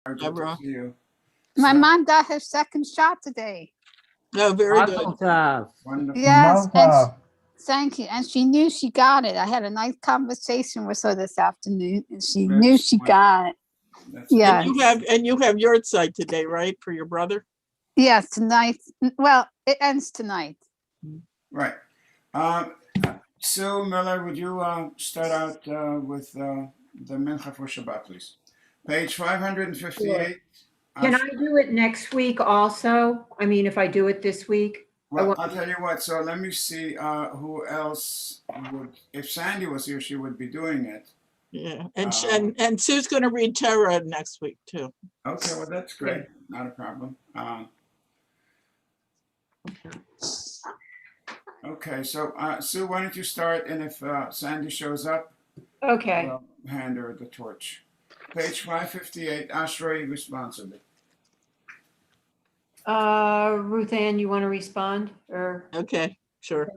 Good to see you. My mom got her second shot today. Oh, very good. Wonderful. Yes, and thank you. And she knew she got it. I had a nice conversation with her this afternoon, and she knew she got it. Yeah. And you have your site today, right, for your brother? Yes, tonight. Well, it ends tonight. Right. Sue Miller, would you start out with the Minhah for Shabbat, please? Page 558. Can I do it next week also? I mean, if I do it this week? Well, I'll tell you what. So let me see who else would. If Sandy was here, she would be doing it. Yeah, and Sue's going to read Torah next week too. Okay, well that's great. Not a problem. Okay, so Sue, why don't you start, and if Sandy shows up, okay, we'll hand her the torch. Page 558. Ashrei responsibly. Ruth Ann, you want to respond or? Okay, sure.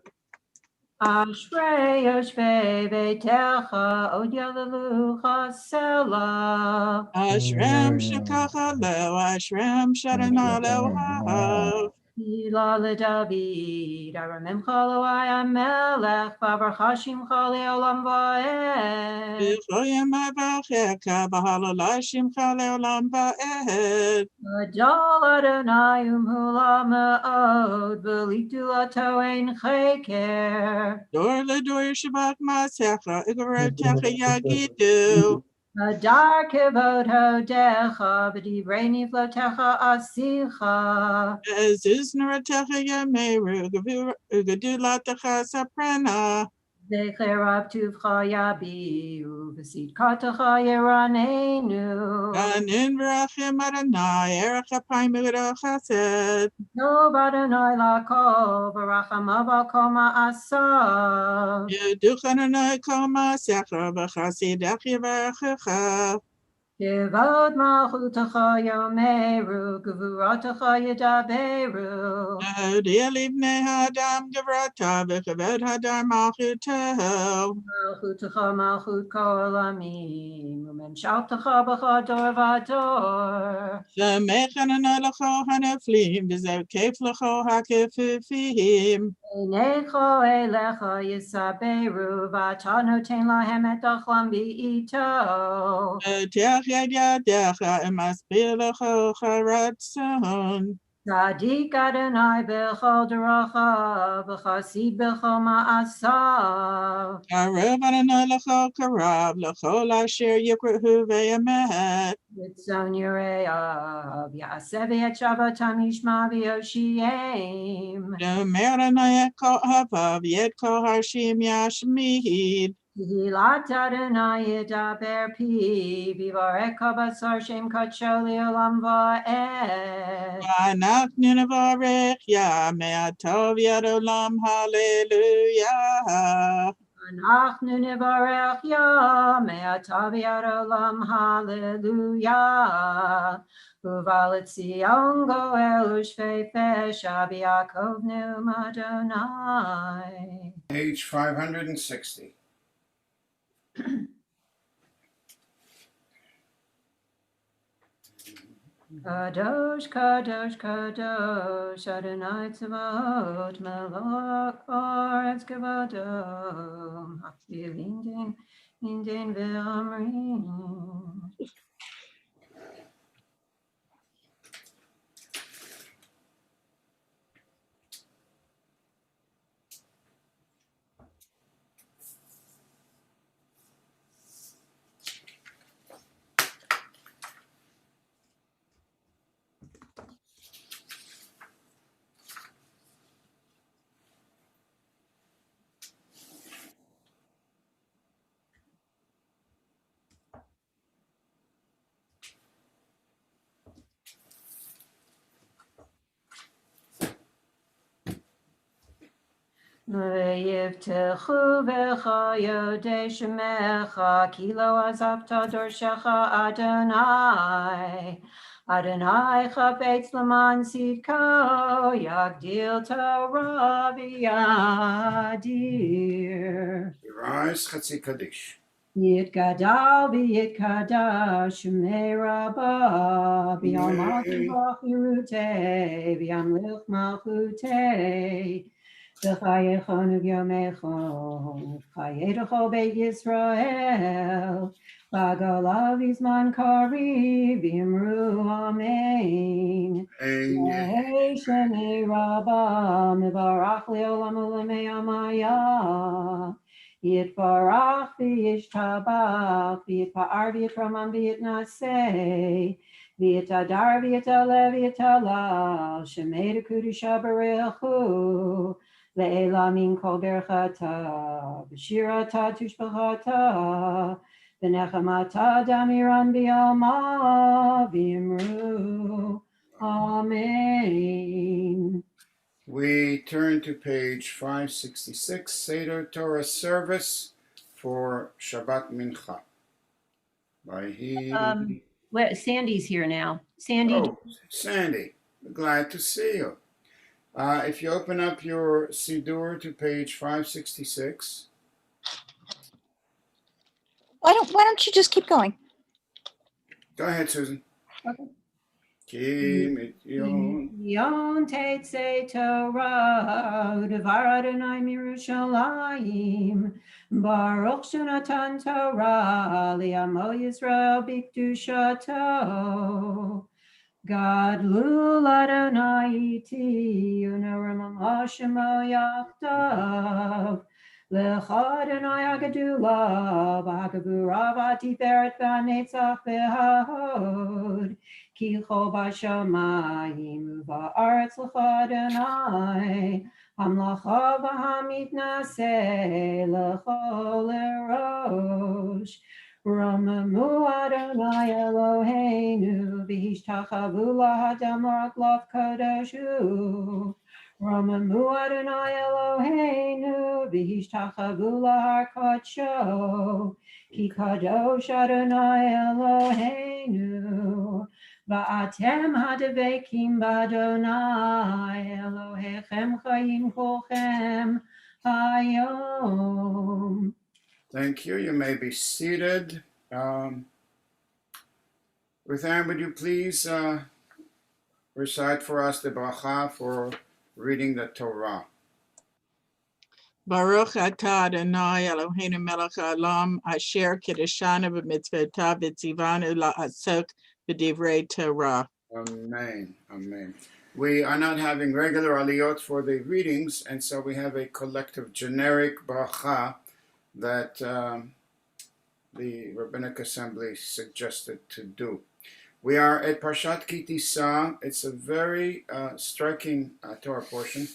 Ashrei yoshvei beitecha od yalelucha sela. Ashrem shekachalo, Ashrem sharanalo hav. Hila leDavid, aramem chaloi amelech, vavarchashim chale olam va'ed. V'choyim avachecha, v'halalashim chale olam va'ed. Gadol Adonai umhula me'od, v'likdulato ein cheker. Dor ledor shabak masecha, igarotecha yagidu. Hadar kevod hodecha, v'divrei niflotecha asicha. Ezus naratecha yameru, ugadulatecha saprena. Zecher tuvcha yabiu, v'sidkatecha yeranenu. Anin v'rachim Adonai, erech apayim v'gedol chesed. Tov Adonai lakol, v'rachamav al kol ma'asav. Yeduch Adonai kol ma'asecha, v'chasidech yivarechecha. Kevod malchutecha yomeru, gevuratecha yedaberu. Odia livnei hadam gevrata, v'kavod hadar malchuteho. Malchutecha malchut kol olamim, u'memshaltecha b'chador v'ador. Shemech Adonai l'chol haneflim, v'zev kef l'chol hakefufim. Einecho elecha yisaberu, v'ata noten lahem et achlam bi'ito. V'teach yad yadecha, emasbir l'chol charatzon. Tzadik Adonai b'chol derachav, v'chasid b'chol ma'asav. Karev Adonai l'chol karav, l'chol asher yikrahu v'yamet. Ritzon yireav, ya'aseh v'et shavatam yishma v'yoshiem. Domer Adonai et kol havav, yet kol harshim yashmid. Hilat Adonai yedaber pi, v'yivarecha basar shem kacho le'olam va'ed. V'anach ninevarech ya, me'atov yad olam, hallelujah. Anachnu nivarech ya, me'atav yad olam, hallelujah. Uval Tzion goel u'shvei fesha, b'Yaakov ne'um Adonai. Page 560. Kadosh, kadosh, kadosh, Adonai tzavot, melech haaretz kevado, hafil indin ve'amrim. V'yivtechu v'cha yodei shemecha, ki lo azavta dorshecha Adonai. Adonai chafetz l'man tzidko, yagdil Torah v'yadir. Rise, Chatzi Kaddish. Yitgadal v'yitkadash Shemei Rabbah B'yom Ha'chirute B'yom Malchute V'chayechon v'yomechon Chayedecho Beit Yisrael V'agolav Yizman Kari V'yimru Amen Yehei Shemei Rabbah Mevarach Le'olam U'Lemei Amaya Yitbarach v'yishtabach v'yitpa'ar v'yitramam v'yitnaseh v'yitadar v'yitale v'yitalal shemei dekudusha barechu le'ela min kol berchata b'shirata tushbachata v'nechamata damiran b'yama v'yimru Amen. We turn to page 566, Seder Torah Service for Shabbat Mincha. Where Sandy's here now. Sandy. Oh, Sandy, glad to see you. If you open up your Siddur to page 566. Why don't you just keep going? Go ahead, Susan. Okay. Yon Tetzei Torah, U'devar Adonai Mirushalayim, Baruch Shonatan Torah, Li'amo Yisrael B'kedushato. Gadlu Adonai iti, U'noram Hashemo Yachdav, Lecha Adonai Agadula, V'Hagavura V'Tiferet V'Netzach V'Hahod. Ki chol b'shamayim u'ba'aretz lecha Adonai hamlacha v'hamitnaseh lechol erosh Romamu Adonai Eloheinu v'hishtachavu lahadam lav kadoshu Romamu Adonai Eloheinu v'hishtachavu lahar kodsho Ki kadosh Adonai Eloheinu Va'atem hadevekim b'Adonai Elohechem chayim kolchem hayom. Thank you. You may be seated. Ruth Ann, would you please recite for us the bracha for reading the Torah? Baruch atah Adonai Eloheinu melech haolam asher kiddushanu b'mitzvotav v'tzivanu la'asok b'divrei Torah. Amen. Amen. We are not having regular aliyot for the readings, and so we have a collective generic bracha that the Rabbinic Assembly suggested to do. We are at Parshat Ki Tisa. It's a very striking Torah portion.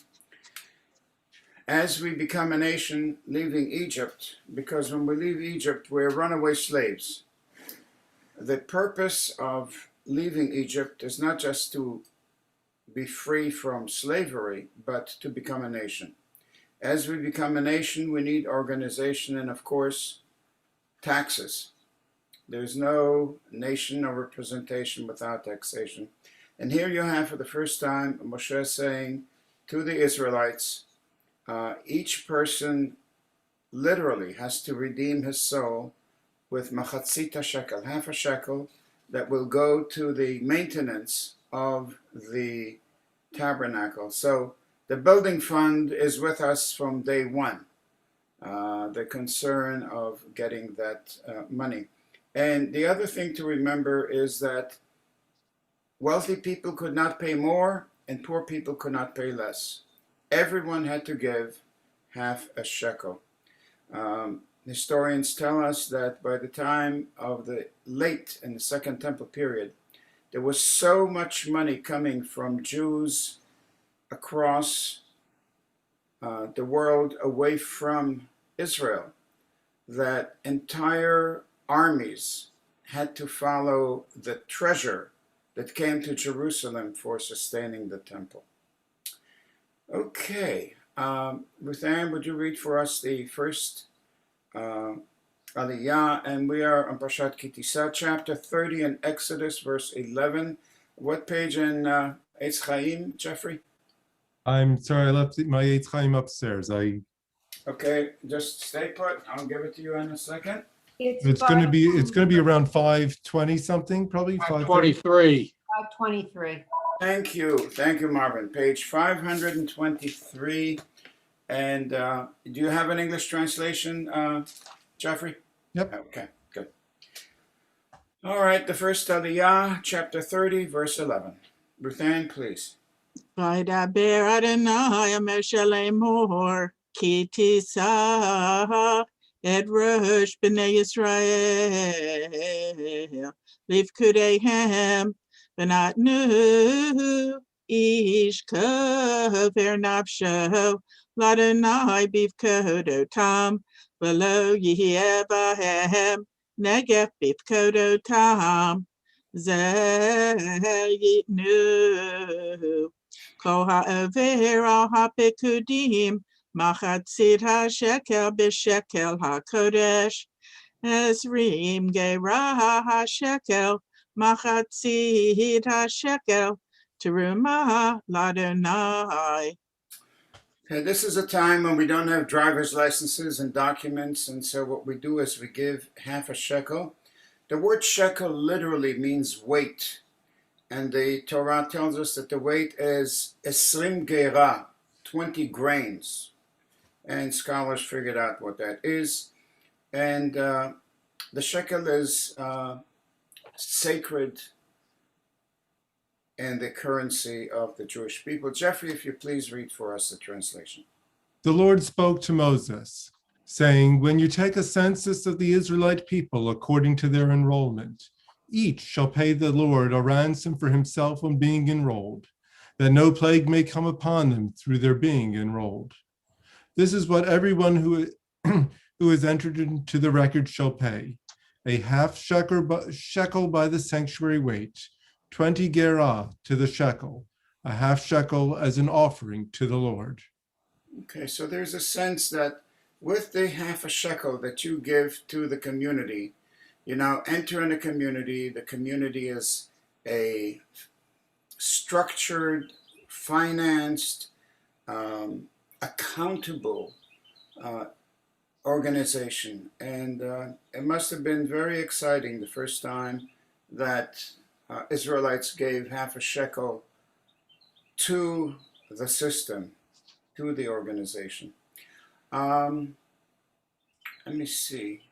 As we become a nation leaving Egypt, because when we leave Egypt, we're runaway slaves. The purpose of leaving Egypt is not just to be free from slavery, but to become a nation. As we become a nation, we need organization and, of course, taxes. There's no nation or representation without taxation. And here you have, for the first time, Moshe saying to the Israelites, each person literally has to redeem his soul with machatzita shekel, half a shekel, that will go to the maintenance of the tabernacle. So the building fund is with us from day one, the concern of getting that money. And the other thing to remember is that wealthy people could not pay more and poor people could not pay less. Everyone had to give half a shekel. Historians tell us that by the time of the late in the Second Temple period, there was so much money coming from Jews across the world away from Israel that entire armies had to follow the treasure that came to Jerusalem for sustaining the temple. Okay, Ruth Ann, would you read for us the first Aliyah? And we are on Parshat Ki Tisa, chapter 30 in Exodus, verse 11. What page in Eitz Chaim, Jeffrey? I'm sorry, I left my Eitz Chaim upstairs. Okay, just stay put. I'll give it to you in a second. It's going to be around 520 something, probably 530. 23. 523. Thank you, Marvin. Page 523. And do you have an English translation, Jeffrey? Yep. Okay, good. All right, the first Aliyah, chapter 30, verse 11. Ruth Ann, please. Vaydaber Adonai Moshe lemor ki tisa et rosh b'nei Yisrael livkudehem v'natnu ish kover nafsho l'Adonai bivkodotam v'lo yihye bahem negef bivkodotam zeh yitnu Kol ha'aver al ha'pekudim, machatzit ha'shekel b'shekel ha'kodesh, ezrim gerah ha'shekel, machatzit ha'shekel, terumah l'Adonai. Okay, this is a time when we don't have driver's licenses and documents, and so what we do is we give half a shekel. The word shekel literally means weight. And the Torah tells us that the weight is esrim gerah, 20 grains. And scholars figured out what that is. And the shekel is sacred and the currency of the Jewish people. Jeffrey, if you please read for us the translation. The Lord spoke to Moses, saying, when you take a census of the Israelite people according to their enrollment, each shall pay the Lord a ransom for himself when being enrolled, that no plague may come upon them through their being enrolled. This is what everyone who is entered into the record shall pay: a half shekel by the sanctuary weight, 20 gerah to the shekel, a half shekel as an offering to the Lord. Okay, so there's a sense that with the half a shekel that you give to the community, you now enter in a community. The community is a structured, financed, accountable organization. And it must have been very exciting the first time that Israelites gave half a shekel to the system, to the organization. Let me see.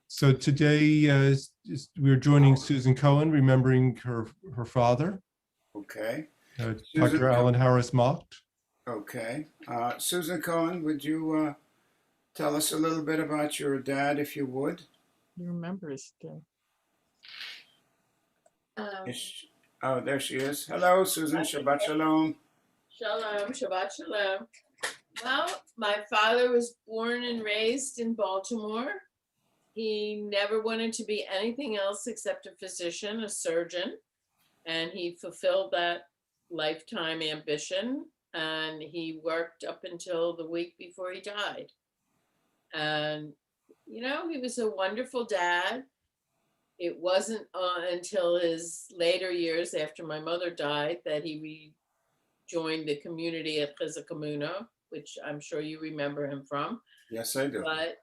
So today we're joining Susan Cohen, remembering her father, Okay. Dr. Alan Harris Mocht. Okay. Susan Cohen, would you tell us a little bit about your dad, if you would? You remember his still. Oh, there she is. Hello, Susan. Shabbat Shalom. Shalom, Shabbat Shalom. Well, my father was born and raised in Baltimore. He never wanted to be anything else except a physician, a surgeon, and he fulfilled that lifetime ambition. And he worked up until the week before he died. And, you know, he was a wonderful dad. It wasn't until his later years after my mother died that he rejoined the community at Chizuk Amuno, which I'm sure you remember him from. Yes, I do. But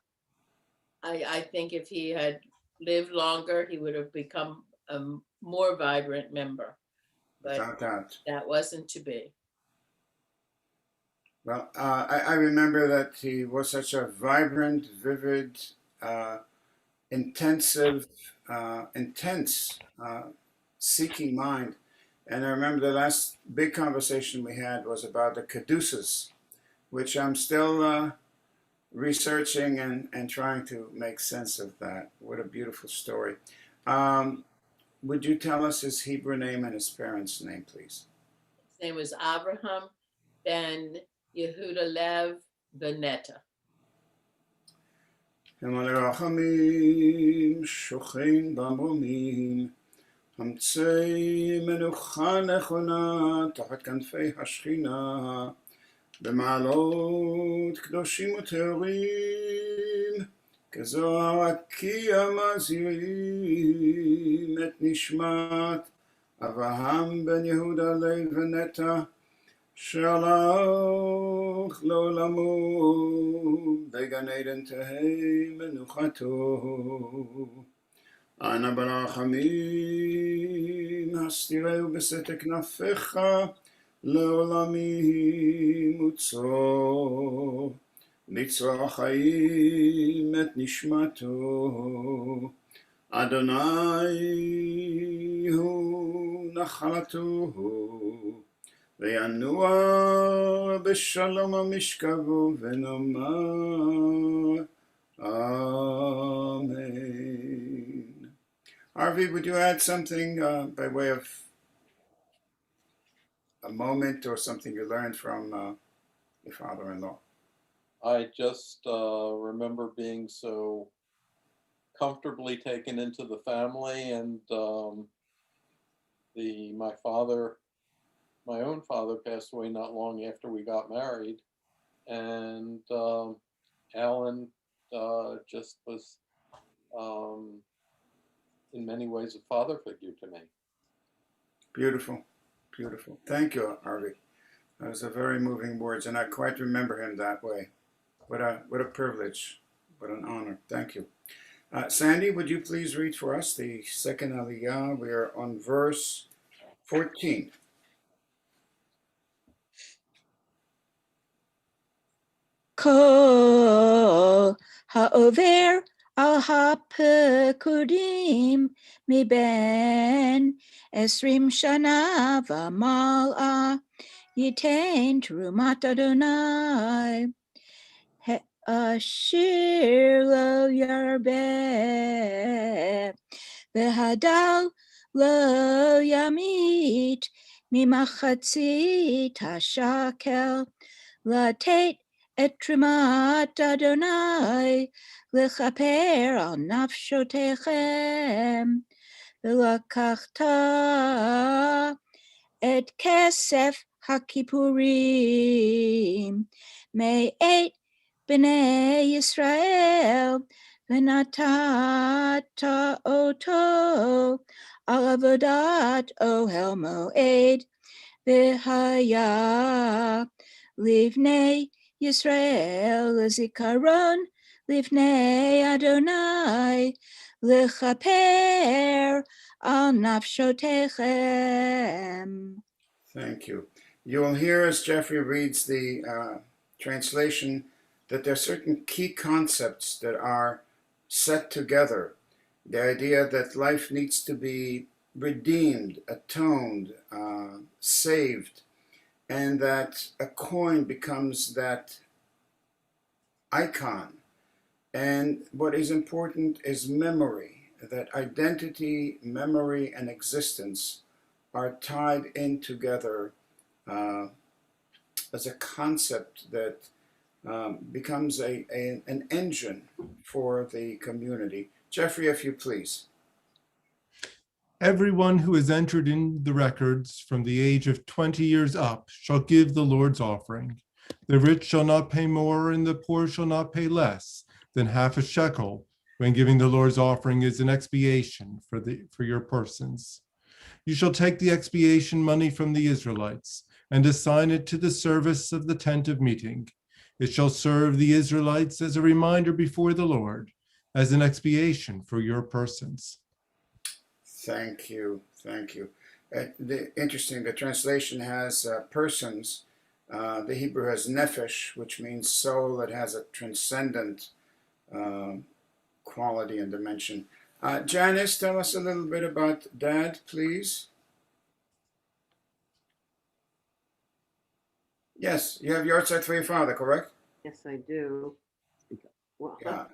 I think if he had lived longer, he would have become a more vibrant member. But Without doubt. that wasn't to be. Well, I remember that he was such a vibrant, vivid, intense seeking mind. And I remember the last big conversation we had was about the caduceus, which I'm still researching and trying to make sense of that. What a beautiful story. Would you tell us his Hebrew name and his parents' name, please? His name was Abraham ben Yehuda Lev Veneta. שוכן במרומים, המציא מנוחה נכונה תחת כנפי השכינה, במעלות קדושים וטהורים, כזוהר הקיע מזהירים את נשמת אברהם בן יהודה לוי ונטע, שהלך לעולמו בגן עדן תהי מנוחתו. אנא ברחמים הסתירהו בסתר כנפיך לעולמי מוצאו. לצרוח חיים את נשמתו. אדוני הוא נחלתו, וינוע בשלום המשכבו, ונאמר Amen. Harvey, would you add something by way of a moment or something you learned from your father-in-law? I just remember being so comfortably taken into the family, and my own father passed away not long after we got married, and Alan just was in many ways a father figure to me. Beautiful, beautiful. Thank you, Harvey. Those are very moving words, and I quite remember him that way. What a privilege, what an honor. Thank you. Sandy, would you please read for us the second Aliyah? We are on verse 14. Kol ha'over al ha'pekudim miben esrim shana v'mal'a yitain terumat Adonai Ashir lo yarbeh v'hadal lo yamit mimachatzit hashakel latet et trumat Adonai lechaper al nafshotechem v'lakachta et kesef hakipurim me'et b'nei Yisrael v'natata oto al avodat ohel moed v'haya livnei Yisrael lezikaron livnei Adonai lechaper al nafshotechem. Thank you. You will hear as Jeffrey reads the translation that there are certain key concepts that are set together. The idea that life needs to be redeemed, atoned, saved, and that a coin becomes that icon. And what is important is memory, that identity, memory, and existence are tied in together as a concept that becomes an engine for the community. Jeffrey, if you please. Everyone who has entered in the records from the age of 20 years up shall give the Lord's offering. The rich shall not pay more, and the poor shall not pay less than half a shekel when giving the Lord's offering as an expiation for your persons. You shall take the expiation money from the Israelites and assign it to the service of the tent of meeting. It shall serve the Israelites as a reminder before the Lord, as an expiation for your persons. Thank you, thank you. Interesting, the translation has persons. The Hebrew has nephesh, which means soul that has a transcendent quality and dimension. Janice, tell us a little bit about Dad, please. Yes, you have yahrzeit for your father, correct? Yes, I do. Well, Yeah.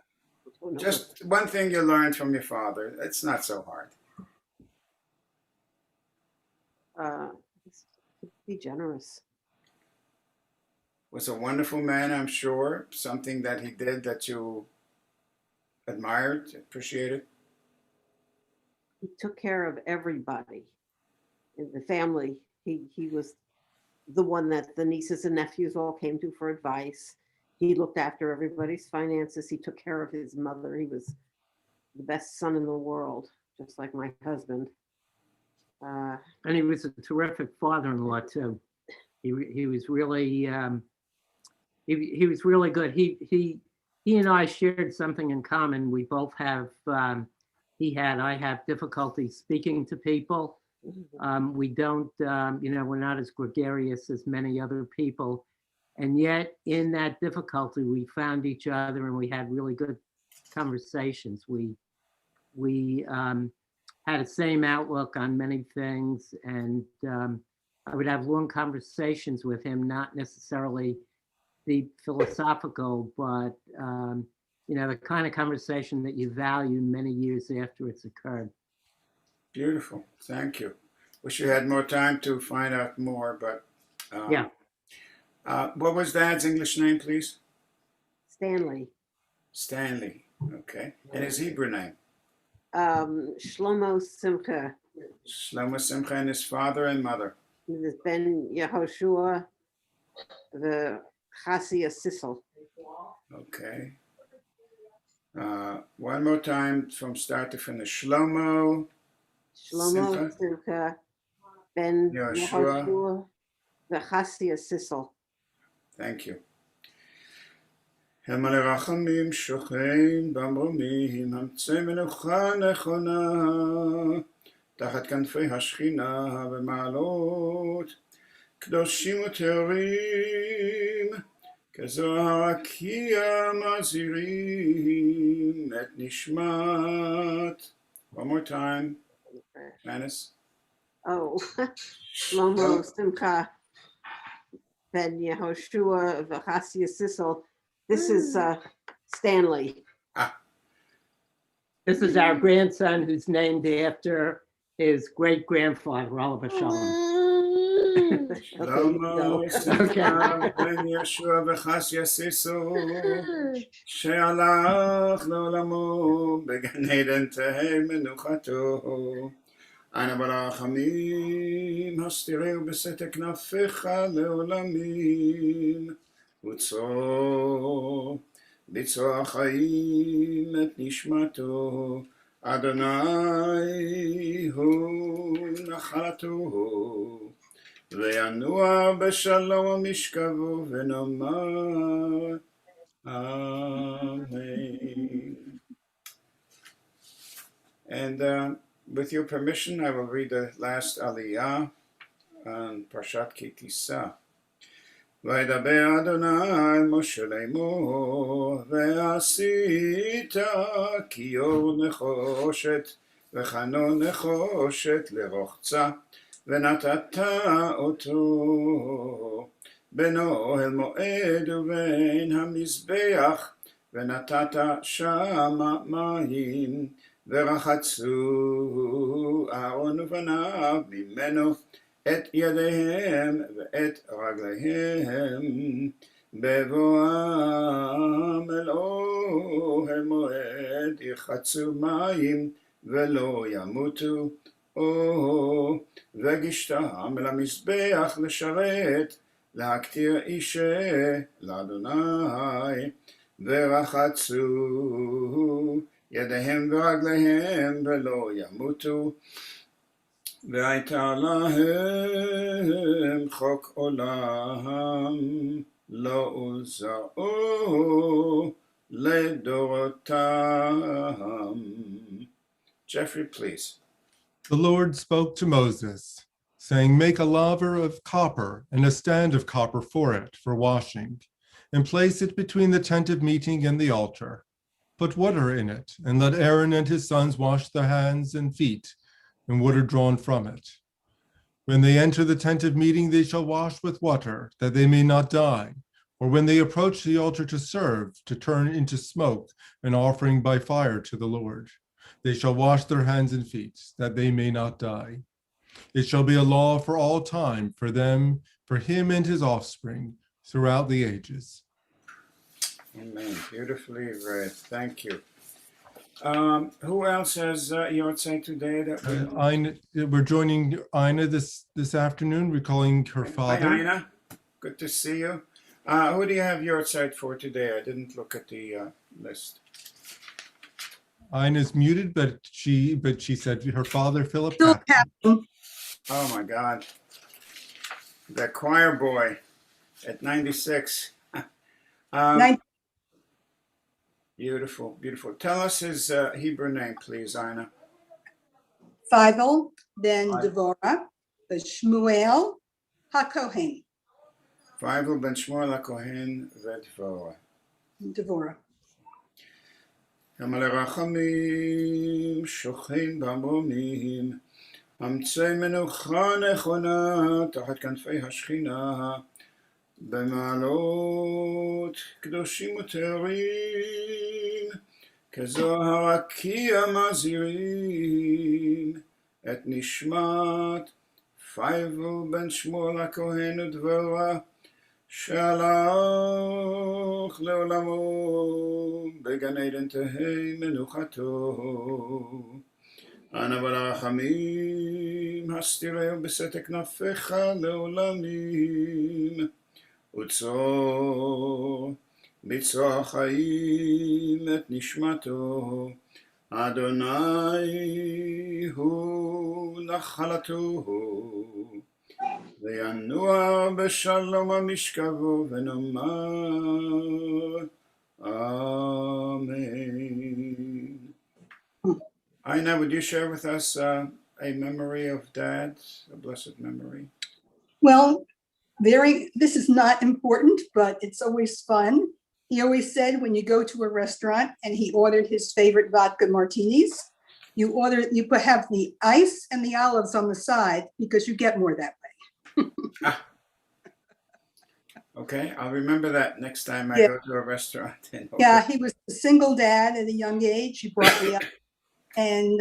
oh, no. Just one thing you learned from your father. It's not so hard. Be generous. Was a wonderful man, I'm sure. Something that he did that you admired, appreciated. He took care of everybody in the family. He was the one that the nieces and nephews all came to for advice. He looked after everybody's finances. He took care of his mother. He was the best son in the world, just like my husband. And he was a terrific father-in-law too. He was really he was really good. He and I shared something in common. We both have I have difficulty speaking to people. We don't, we're not as gregarious as many other people. And yet in that difficulty, we found each other and we had really good conversations. We had the same outlook on many things, and I would have long conversations with him, not necessarily the philosophical, but the kind of conversation that you value many years after it's occurred. Beautiful. Thank you. Wish you had more time to find out more, but Yeah. What was Dad's English name, please? Stanley. Stanley. Okay. And his Hebrew name? Shlomo Simcha. Shlomo Simcha, and his father and mother? This Ben Yehoshua, the Chasia Sissel. Okay. One more time from start to finish. Shlomo Shlomo Simcha, Ben Yehoshua, Yehoshua, the Chasia Sissel. Thank you. המלא רחמים שוכן במרומים, המצא מנוחה נכונה, תחת כנפי השכינה במעלות, קדושים וטהורים, כזוהר הרקיע מזהירים את נשמת. One more time, Janice. Oh, Shlomo Simcha, Ben Yehoshua, the Chasia Sissel. This is Stanley. This is our grandson, who's named after his great-grandfather, Oliver Shalom. Shlomo Simcha ben Yeshua וחסיה סיסו שהלך לעולמו בגן עדן תהא מנוחתו אנא ברחמים הסתירהו בסתר כנפיך לעולמים וצור ביצוע החיים את נשמתו אדוני הוא נחלתו וינוע בשלום משכבו ונאמר Amen. And with your permission, I will read the last Aliyah on Parshat Ki Tisa. וידבר אדוני אל משה לאמור ועשית כיור נחושת וחנון נחושת לרוחצה ונתת אותו בין אוהל מועד ובין המזבח ונתת שם מים ורחצו אהרון ובניו ממנו את ידיהם ואת רגליהם בבואם אל אוהל מועד ירחצו מים ולא ימותו וגישתם למזבח לשרת להקטיר אישה לאדוני ורחצו ידיהם ורגליהם ולא ימותו והייתה להם חוק עולם לא הוזרו לדורותם. Jeffrey, please. The Lord spoke to Moses, saying, make a laver of copper and a stand of copper for it for washing, and place it between the tent of meeting and the altar. Put water in it, and let Aaron and his sons wash their hands and feet, and water drawn from it. When they enter the tent of meeting, they shall wash with water, that they may not die. Or when they approach the altar to serve, to turn into smoke, an offering by fire to the Lord. They shall wash their hands and feet, that they may not die. It shall be a law for all time, for them, for him and his offspring, throughout the ages. Amen. Beautifully read. Thank you. Who else has Yortzeit today? We're joining Ina this afternoon, recalling her father. Hi, Ina. Good to see you. Who do you have Yortzeit for today? I didn't look at the list. Ina's muted, but she said her father, Philip Patrick. Oh my God. the choir boy at 96. Nine- Beautiful, beautiful. Tell us his Hebrew name, please, Ina. Feivel ben Devorah, Shmuel HaKohen. Feivel ben Shmuel HaKohen Vedvorah. Devorah. המלא רחמים, שוכן במרומים, אמצי מנוחה נכונה, תחת כנפי השכינה, במעלות קדושים וטהורים, כזוהר הרקיע מזהירים, את נשמת פייבל בן שמואל הכהן ודבורה, שהלך לעולמו בגן עדן תהי מנוחתו. אנא ברחמים הסתירהו בסתר כנפיך לעולמים, וצור בצרור החיים את נשמתו. אדוני הוא נחלתו, וינוע בשלום המשכבו, ונאמר Amen. Ina, would you share with us a memory of Dad, a blessed memory? Well, this is not important, but it's always fun. He always said when you go to a restaurant and he ordered his favorite vodka martinis, you have the ice and the olives on the side because you get more that way. Okay, I'll remember that next time I go to a restaurant. Yeah, he was a single dad at a young age. He brought me up. And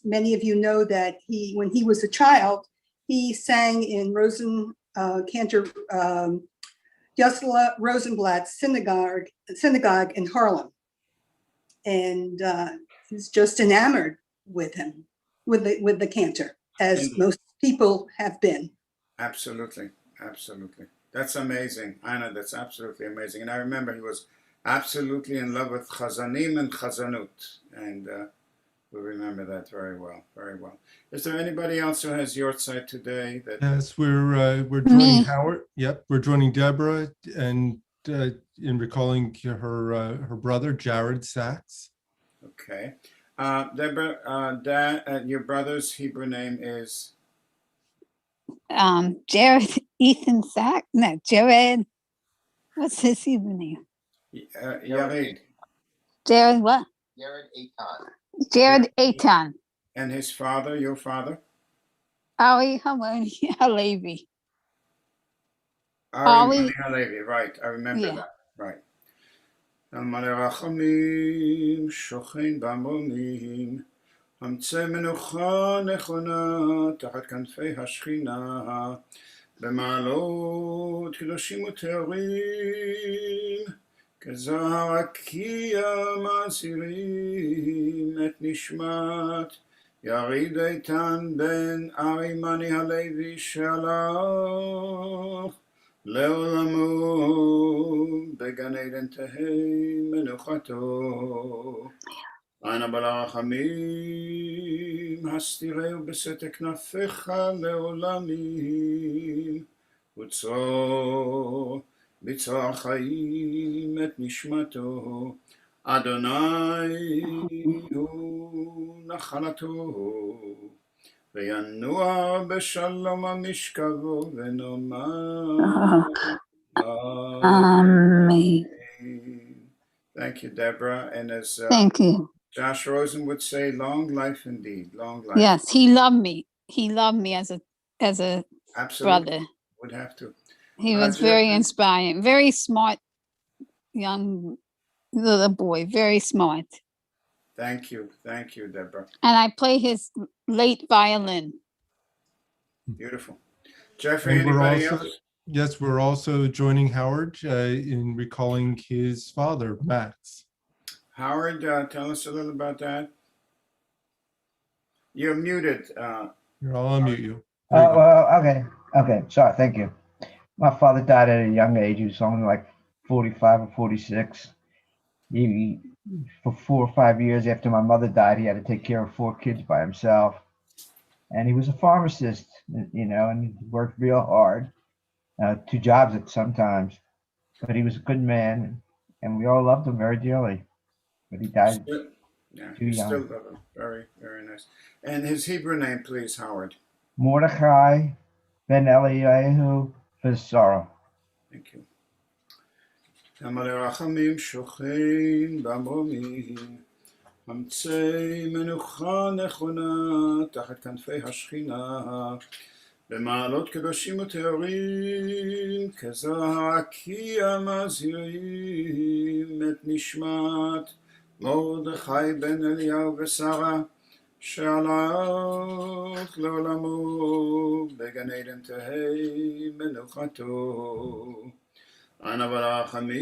many of you know that when he was a child, he sang in Cantor Joshua Rosenblatt's synagogue in Harlem. And he's just enamored with him, with the cantor, as most people have been. Absolutely, absolutely. That's amazing, Ina, that's absolutely amazing. And I remember he was absolutely in love with Chazanim and Chazanut. And we remember that very well, very well. Is there anybody else who has your side today? Yes, we're joining Howard. Yep, we're joining Deborah and in recalling her brother, Jared Sachs. Okay. Deborah, your brother's Hebrew name is? Jared Ethan Sack. No, Jared. What's his Hebrew name? Yared. Jared what? Jared Eitan. Jared Eitan. And his father, your father? Ari Halevi. Ari Halevi, right. I remember that. Right. המלא רחמים, שוכן במרומים, אמצי מנוחה נכונה, תחת כנפי השכינה, במעלות קדושים וטהורים, כזוהר הרקיע מזהירים, את נשמת יריד איתן בן ארי מני הלוי שהלך לעולמו בגן עדן תהי מנוחתו. אנא ברחמים הסתירהו בסתר כנפיך לעולמים, וצרור בצרור החיים את נשמתו. אדוני הוא נחלתו, וינוע בשלום המשכבו, ונאמר Amen. Thank you, Deborah. And as Thank you. Josh Rosen would say, long life indeed, long life. Yes, he loved me. He loved me as a Absolutely. brother. Would have to. He was very inspiring, very smart young little boy, very smart. Thank you, Deborah. And I play his late violin. Beautiful. Jeffrey, anybody else? Yes, we're also joining Howard in recalling his father, Max. Howard, tell us a little about that. You're muted. I'll unmute you. Okay. Sorry. Thank you. My father died at a young age. He was only like 45 or 46. For 4 or 5 years after my mother died, he had to take care of 4 kids by himself. And he was a pharmacist, and he worked real hard. 2 jobs at sometimes. But he was a good man, and we all loved him very dearly. But he died Still, yeah, too you still young. love him. Very, very nice. And his Hebrew name, please, Howard. Mordechai ben Eliyahu Vizara. Thank you. המלא רחמים שוכן במרומים, אמצי מנוחה נכונה תחת כנפי השכינה, במעלות קדושים וטהורים, כזרעקי המזהירים את נשמת מרדכי בן אליהו ושרה, שהלך לעולמו בגן עדן תהי מנוחתו. אנא ברחמים,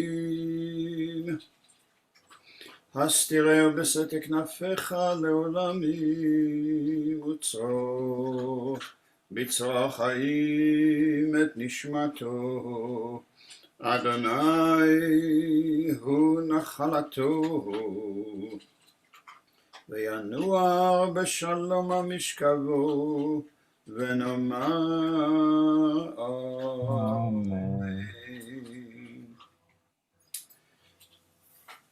הסתירהו בסתר כנפיך לעולמים, וצרור בצרור החיים את נשמתו. אדוני הוא נחלתו, וינוע בשלום המשכבו, ונאמר Amen.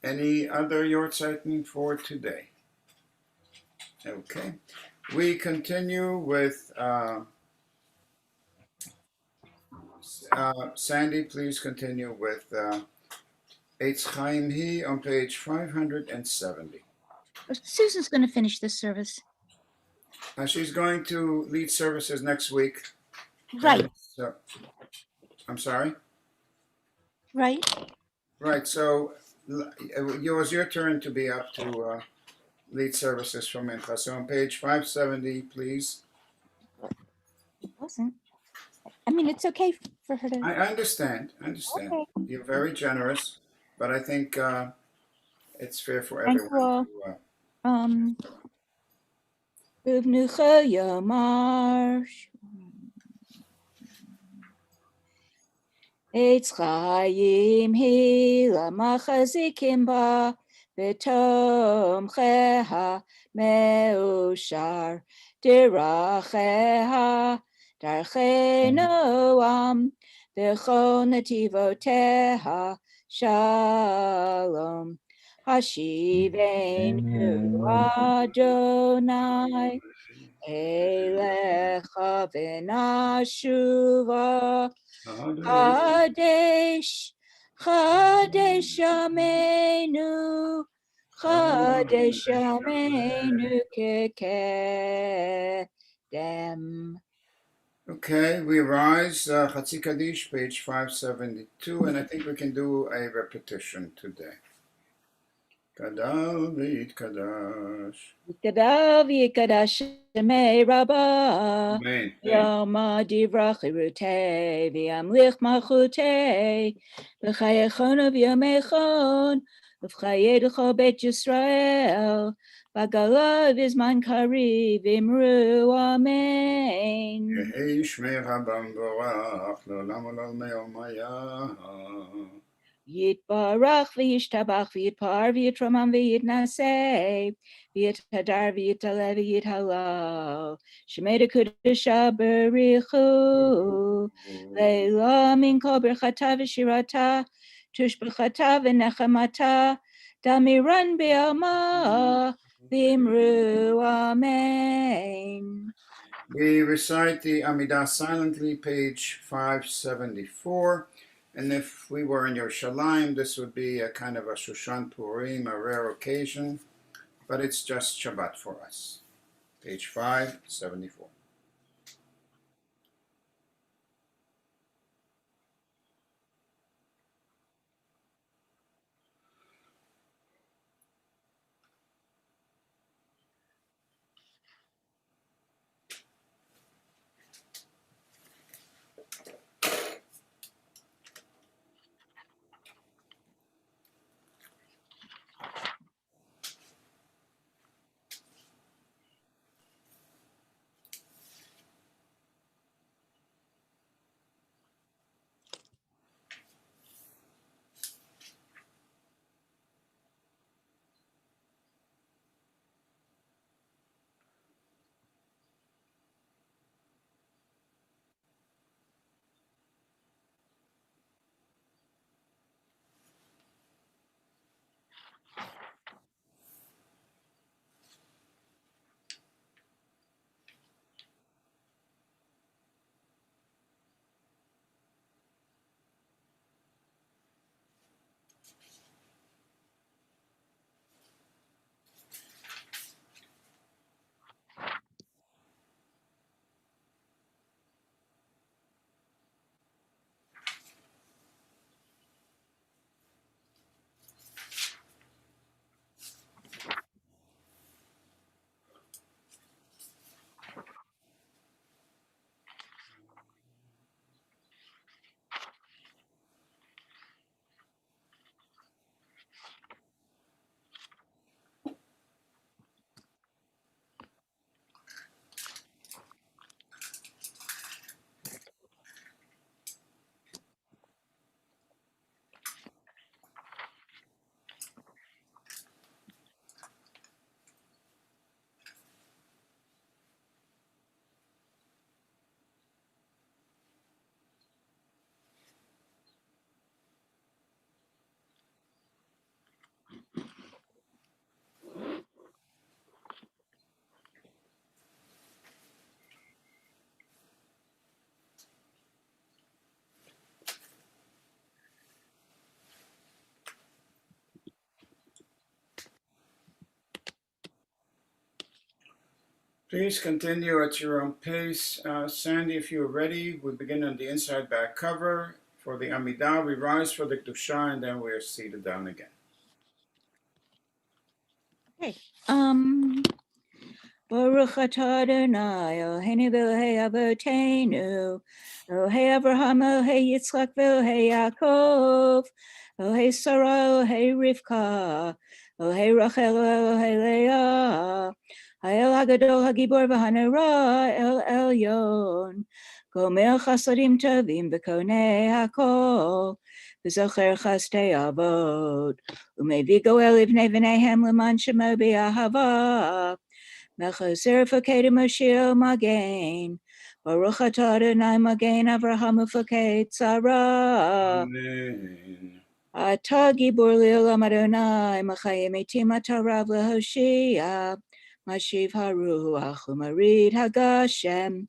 Any other Yortzeiten for today? Okay. We continue with Sandy, please continue with Eitz Chaim Hi on page 570. Susan's going to finish this service. She's going to lead services next week. Right, So, I'm sorry? right. Right, so it was your turn to be up to lead services for Mincha. So on page 570, please. It wasn't. I mean, it's okay for her to. I understand. Okay. You're very generous, but I think it's fair for Thank you everyone all. to. Uvnucha Yamar. Eitz Chaim Hi Lamachazikim Ba V'tomcheha Meushar Diracheha Darchei Noam V'chol Nativoteha Shalom Hashivenu Adonai Elecha V'nashuva Chadesh, Chadesh Yameinu, Chadesh Yameinu Kekedem. Okay, we rise, Chatzi Kaddish, page 572, and I think we can do a repetition today. Kadal v'yitkadash. Yikadav Yikadash Shemei Rabbah. Amen. Yom Divrach Irutei V'yamlich Malchutei V'chayechon V'yamechon V'chayedecho Bet Yisrael V'galav Izman Kariv Imru Amen. יהי שמך במבורך, לעולם ולעולמי עולמיה. Yitbarach v'yishtabach v'yitpar v'yitramam v'yitnaseh v'yithadar v'yitale v'yithalal shemeda kudusha berichu leila min kol berchata v'shirata tush b'chata v'nechamata damiran b'alma v'imru amen. We recite the Amidah silently, page 574. And if we were in Yerushalayim, this would be a kind of a Shushan Purim, a rare occasion, but it's just Shabbat for us. Page 574. Please continue at your own pace. Sandy, if you're ready, we begin on the inside back cover. For the Amidah, we rise for the Kedusha, and then we're seated down again. Okay. Baruch atah Adonai, Eloheinu v'Elohei Avoteinu, Elohei Avraham, Elohei Yitzchak, v'Elohei Yaakov, Elohei Sarah, Elohei Rivka, Elohei Rachel, Elohei Leah, Ha'el HaGadol HaGibor v'Hanara, El Elyon, Gomer Chasadim Tovim v'Konei HaKol, v'Zocher Chastei Avot, U'Mevi Goel Livnei V'neihem L'man Shemo B'Ahava, Mechazer Faked Moshiach Magen, Baruch atah Adonai Magen Avraham Ufaked Sarah. Amen. Atah Gibor Le'olam Adonai, Machayim Etim Atah Rav Lehoshia, Mashiv Haruach Umarid Hagashem,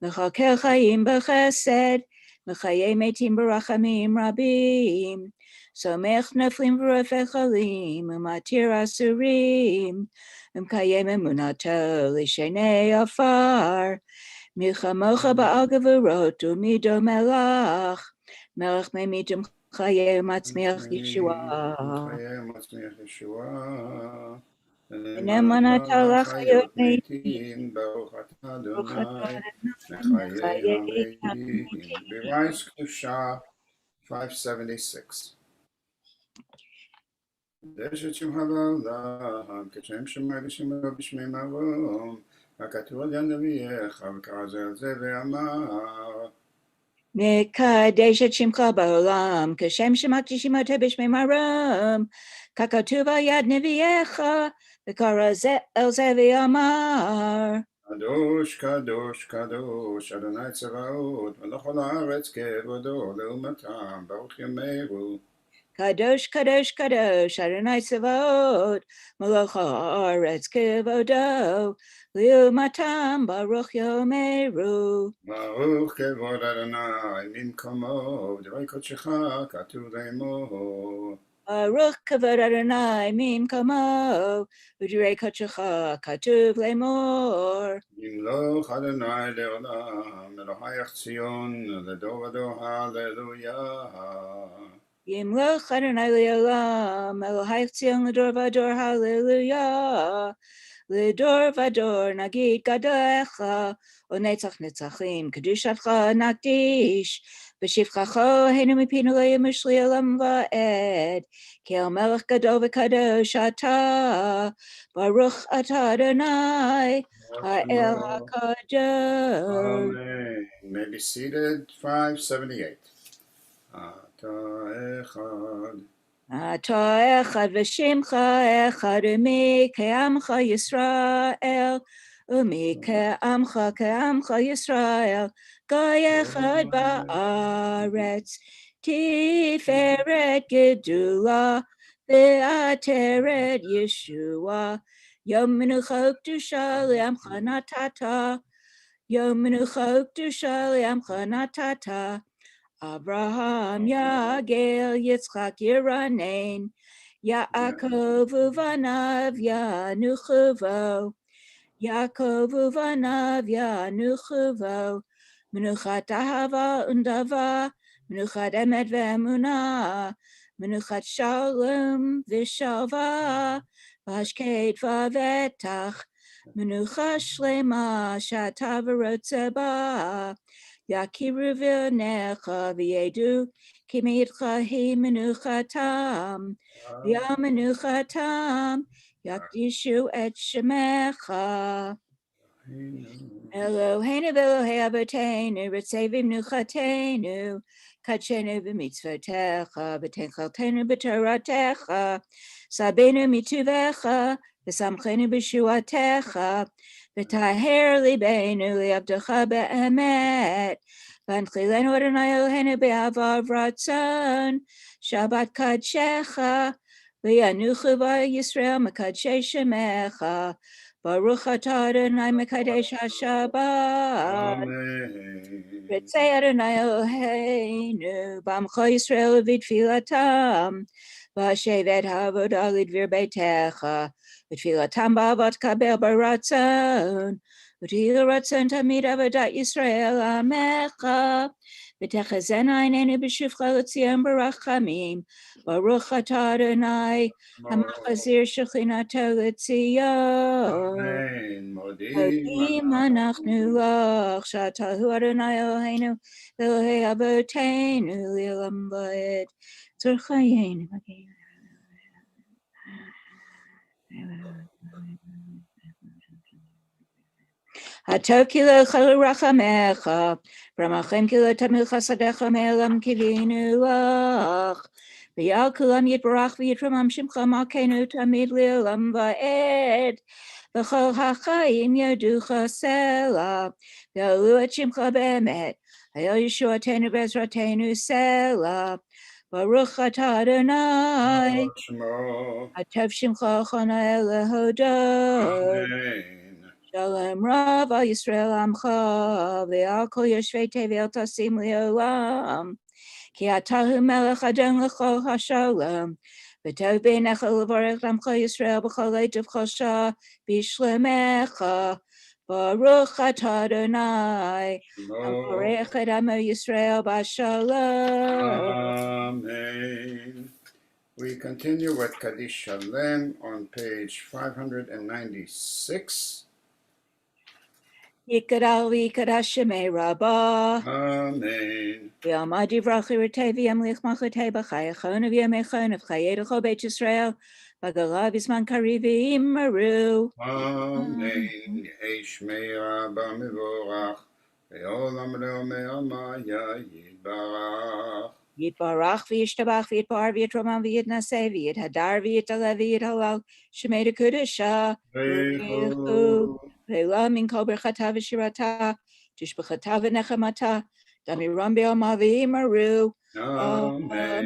Mechakel Chaim B'Chesed, Mechayim Etim B'Rachamim Rabim, Somech Neflim V'Rofech Chalim, Umatir Asurim, Mkayem Emunato L'Shenei Afar, Milchamocha Ba'al Gevurot Umido Melach, Melech Memitim Chayem Atzmiach Yeshua. Chayem Atzmiach Yeshua. Nemanata Lachayot Meitim, Baruch atah Adonai, Mechayei HaMeitim. We rise Kedusha 576. דשת שמך בעולם, כשם שמע ושמע בשמי מרום, הכתוב על יד נביאך, וכרזה על זה ואמר. מקדש את שמך בעולם, כשם שמקדישים בשמי מרום, ככתוב על יד נביאך, וכרזה על זה ואמר. קדוש, קדוש, קדוש, אדוני צבאות, ולכל הארץ כבודו לעומתם, ברוך ימירו. Kadosh, Kadosh, Kadosh, Adonai Tzavaot, Melech haaretz kevodo, Liumatam Baruch Yomeru. ברוך כבוד אדוני ממקומו, דברי קודשך כתוב לאמור. Baruch kavod Adonai mimkamo, Udrei Kodshecha katuv lemor. ימלוך אדוני לעולם, אלוהיך ציון, לדור ודור, הללויה. Yimloch Adonai le'olam, Elohai Tzion l'dor vador, hallelujah. L'dor vador nagid gadolecha, u'netzach netzachim, kedushatcha nakdish, v'shivchacho heinu mipinu le'yemush li'olam va'ed, ki el melech gadol v'kadosh atah, Baruch atah Adonai, ha'el hakadosh. Amen. You may be seated. 578. אתה אחד ושמך אחד ומי כעמך ישראל ומי כעמך ישראל גוי אחד בארץ תפארת גדולה ועטרת ישועה יום מנוחה וקדושה לעמך נתת יום מנוחה וקדושה לעמך נתת Abraham, Yagel, Yitzchak, Yiranen, Yaakov, Uvanav, Yanuchuvo, Yaakov, Uvanav, Yanuchuvo, Menuchat Ahava Undava, Menuchat Emet Ve'emunah, Menuchat Shalom V'Shalva, Vashkeit V'Vetach, Menucha Shlema, Shata V'Rotzeba, Yakiru v'necha v'yedu ki meitcha hi menuchatam v'yamenuchatam yakdishu et shemecha Eloheinu v'Elohei Avoteinu ritzevim nuchatenu kachenu b'mitzvotecha v'tenchaltenu b'toratecha sabenu mituvecha v'samchenu b'shuatecha v'taher libeinu li'avdecha be'emet v'anchilenu Adonai Eloheinu be'avav ratzon Shabbat kadshecha v'yanuchu v'Yisrael mekadshei shemecha Baruch atah Adonai mekadesh haShabbat. Amen. Ritzei Adonai Eloheinu b'amcho Yisrael v'tfilatam v'ashevet havodah lidvir beitecha v'tfilatam ba'avat kabel baratzon ותהי רצון תמיד עבודת ישראל עמך, ותחזינה עינינו בשובך לציון ברחמים, ברוך אתה אדוני, המחזיר שכינתו לציון. אמן. מודים אנחנו לך, שאתה הוא אדוני אלוהינו, אלוהי אבותינו לעולם ועד. צורך חיינו מגיע. הטוב כי לא חלו רחמך, ברמכם כי לא תמיד חסדך מעולם קיווינו לך. ויעל כולם יתברך ויתרומם שמך מלכנו תמיד לעולם ועד. וכל החיים יודוך סלע, ויעלו את שמך באמת, אל ישועתנו בעזרתנו סלע. ברוך אתה אדוני, הטוב שמך אחונה להודות. שלום רב על ישראל עמך, ועל כל יושבי תבל תשים לעולם. כי אתה הוא מלך אדון לכל השלום, וטוב בעיניך לברך עמך ישראל בכל עת ובכל שעה בשלומך. ברוך אתה אדוני, הברך את עמו ישראל בשלום. Amen. We continue with Kaddish Shalem on page 596. יקדל ויקדש שמי רבה. Amen. ויעמד יברח ירתה וימליך מלכותי בחייכון ובימיכון ובחיי לכל בית ישראל, בגלה בזמן קריב ויאמרו. Amen. יהי שמי רבה מבורך, לעולם לעולמי עלמיה יתברך. יתברך וישתבח ויתפאר ויתרומם ויתנשא ויתהדר ויתעלה ויתהלל, שמי לקודשה. ברכו. ואלה מן כל ברכתה ושירתה, תשבחתה ונחמתה, דמירם ביומה ויאמרו. Amen.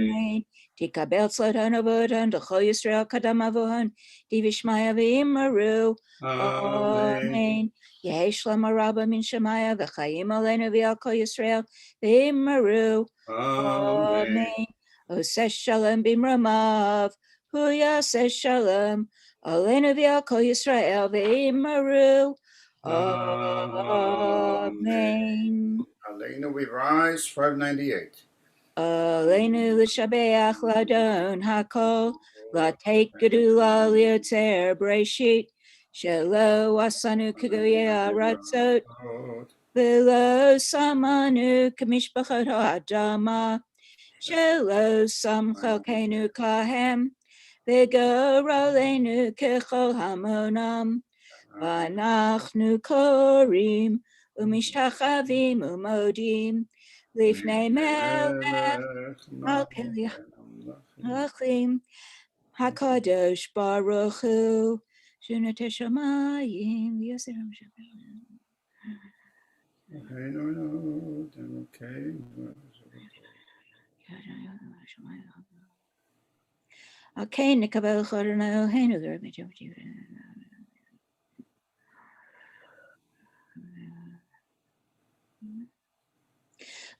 תקבל צלותן אבותן, לכל ישראל קדם אבוהן, דבשמיא ויאמרו. Amen. יהי שלמה רבה מן שמיא, וחיים עלינו ועל כל ישראל, ויאמרו. Amen. עושה שלום במרומיו, הוא יעשה שלום, עלינו ועל כל ישראל, ויאמרו. Amen. Aleinu we rise, 598. עלינו לשבח לאדון הכל, לתת גדולה ליוצר בראשית, שלא עשנו כגויי הארצות, ולא שמנו כמשפחות האדמה, שלא שם חלקנו כהם, וגורלנו ככל המונם. ואנחנו קוראים ומשתחווים ומודים לפני מלך מלכים הקדוש ברוך הוא, שנוטה שמיים ויסרם שמים. כן, נקבל חורנו אלוהינו לרבי ג'ובג'י.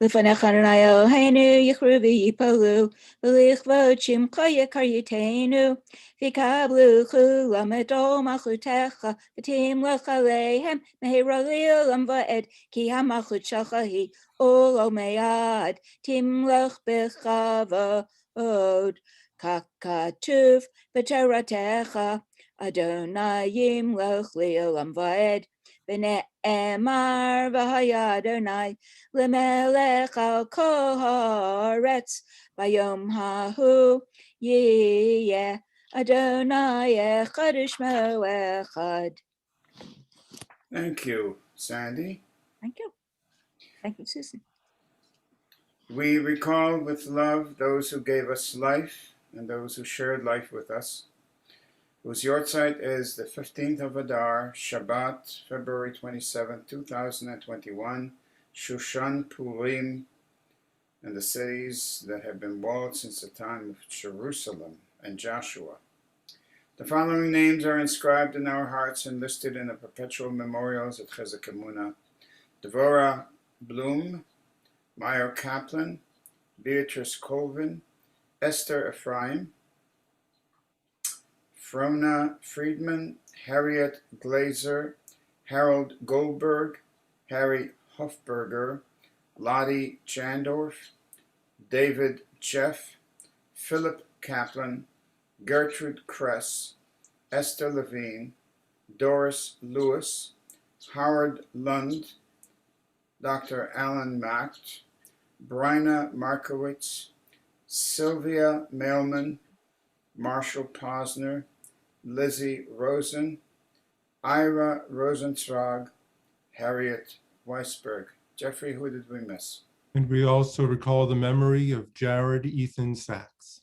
לפניך אדוני אלוהינו יכרו ויפעלו, ולכבוד שמך יקרייתנו, ויקבלו כולם את עול מלכותך, ותמלך עליהם מהרה לעולם ועד, כי המלכות שלך היא עולמי עד, תמלך בכבוד. כך כתוב בתורתך, אדוני ימלך לעולם ועד, ונאמר והיה אדוני למלך על כל הארץ, ביום ההוא יהיה אדוני אחד ושמו אחד. Thank you, Sandy. Thank you. Thank you, Susan. We recall with love those who gave us life and those who shared life with us, whose yahrzeit is the 15th of Adar, Shabbat, February 27, 2021, Shushan Purim, and the cities that have been walled since the time of Jerusalem and Joshua. The following names are inscribed in our hearts and listed in the perpetual memorials at Chizuk Amuno: Devorah Bloom, Meyer Kaplan, Beatrice Colvin, Esther Ephraim, Frona Friedman, Harriet Glazer, Harold Goldberg, Harry Hofberger, Lottie Chandorf, David Jeff, Philip Kaplan, Gertrude Kress, Esther Levine, Doris Lewis, Howard Lund, Dr. Alan Macht, Bryna Markowitz, Sylvia Mailman, Marshall Posner, Lizzie Rosen, Ira Rosenzweig, Harriet Weisberg. Jeffrey, who did we miss? And we also recall the memory of Jared Ethan Sachs.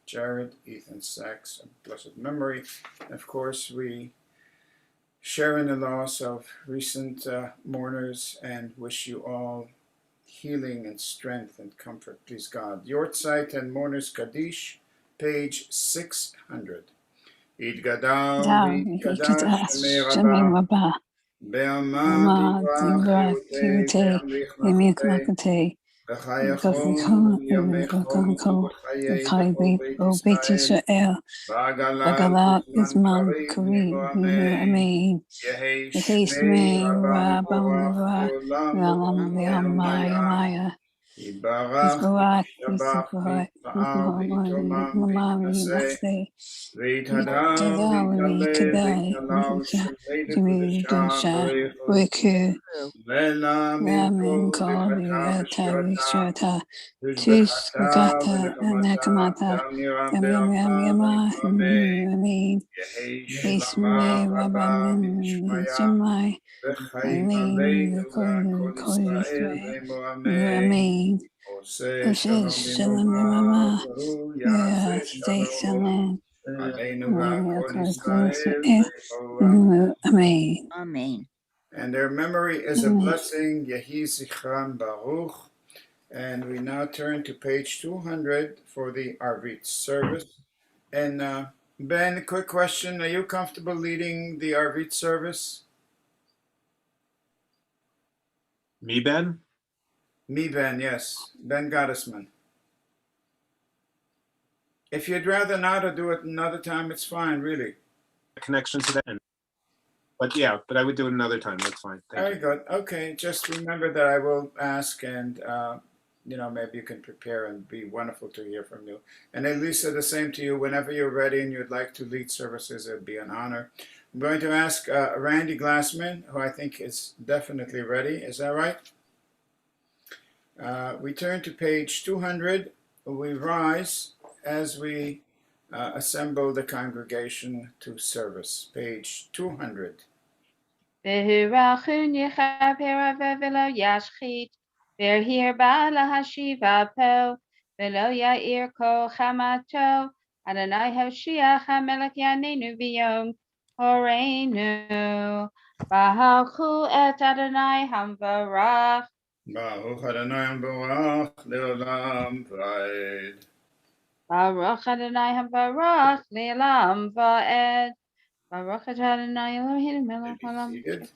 Jared Ethan Sachs, of blessed memory. Of course, we share in the loss of recent mourners and wish you all healing and strength and comfort, please God. Yortzeit and Mourners Kaddish, page 600. Idgadal v'yitgadash shemei Rabba, be'ama divrach chiyutei, be'amlich malchutei, b'chayachol u'yamecho u'b'chayei b'chol Beit Yisrael, b'agalat izman karim, amen. Yehi shmei Rabba u'mivach, v'alam v'amaya. Yisbarach, Yisbarach, Mamami, Nase, Vitadal, Vitadal, Dusha, Wiku, Ramin, Kali, Rata, Tus, Gata, Nakamata, Yama, Amin, Isme, Rabbamin, Shemai, Amin, Koli, Amin. Shalom, Mama. Stay shalom. Amen. Amen. And their memory is a blessing. Yehi Zichram Baruch. And we now turn to page 200 for the Arvit service. And Ben, a quick question. Are you comfortable leading the Arvit service? Me, Ben? Me, Ben, yes. Ben Gottesman. If you'd rather not or do it another time, it's fine, really. Connection to that end. But yeah, but I would do it another time. That's fine. Thank Very you. good. Okay, just remember that I will ask, and maybe you can prepare, and be wonderful to hear from you. And Elisa, the same to you. Whenever you're ready and you'd like to lead services, it'd be an honor. I'm going to ask Randy Glassman, who I think is definitely ready. Is that right? We turn to page 200. We rise as we assemble the congregation to service. Page 200. V'hurachun yechaper v'lo yashchit, v'hir ba'ala hashiva po, v'lo ya'ir kol chamato, Adonai Hoshiach HaMelech Yanenu v'yom horeinu, Baruchu et Adonai Hamvarach, Baruch Adonai Hamvarach le'olam v'ed. Baruch Adonai Hamvarach le'olam v'ed, Baruch Adonai Eloheinu melech haolam. Seated.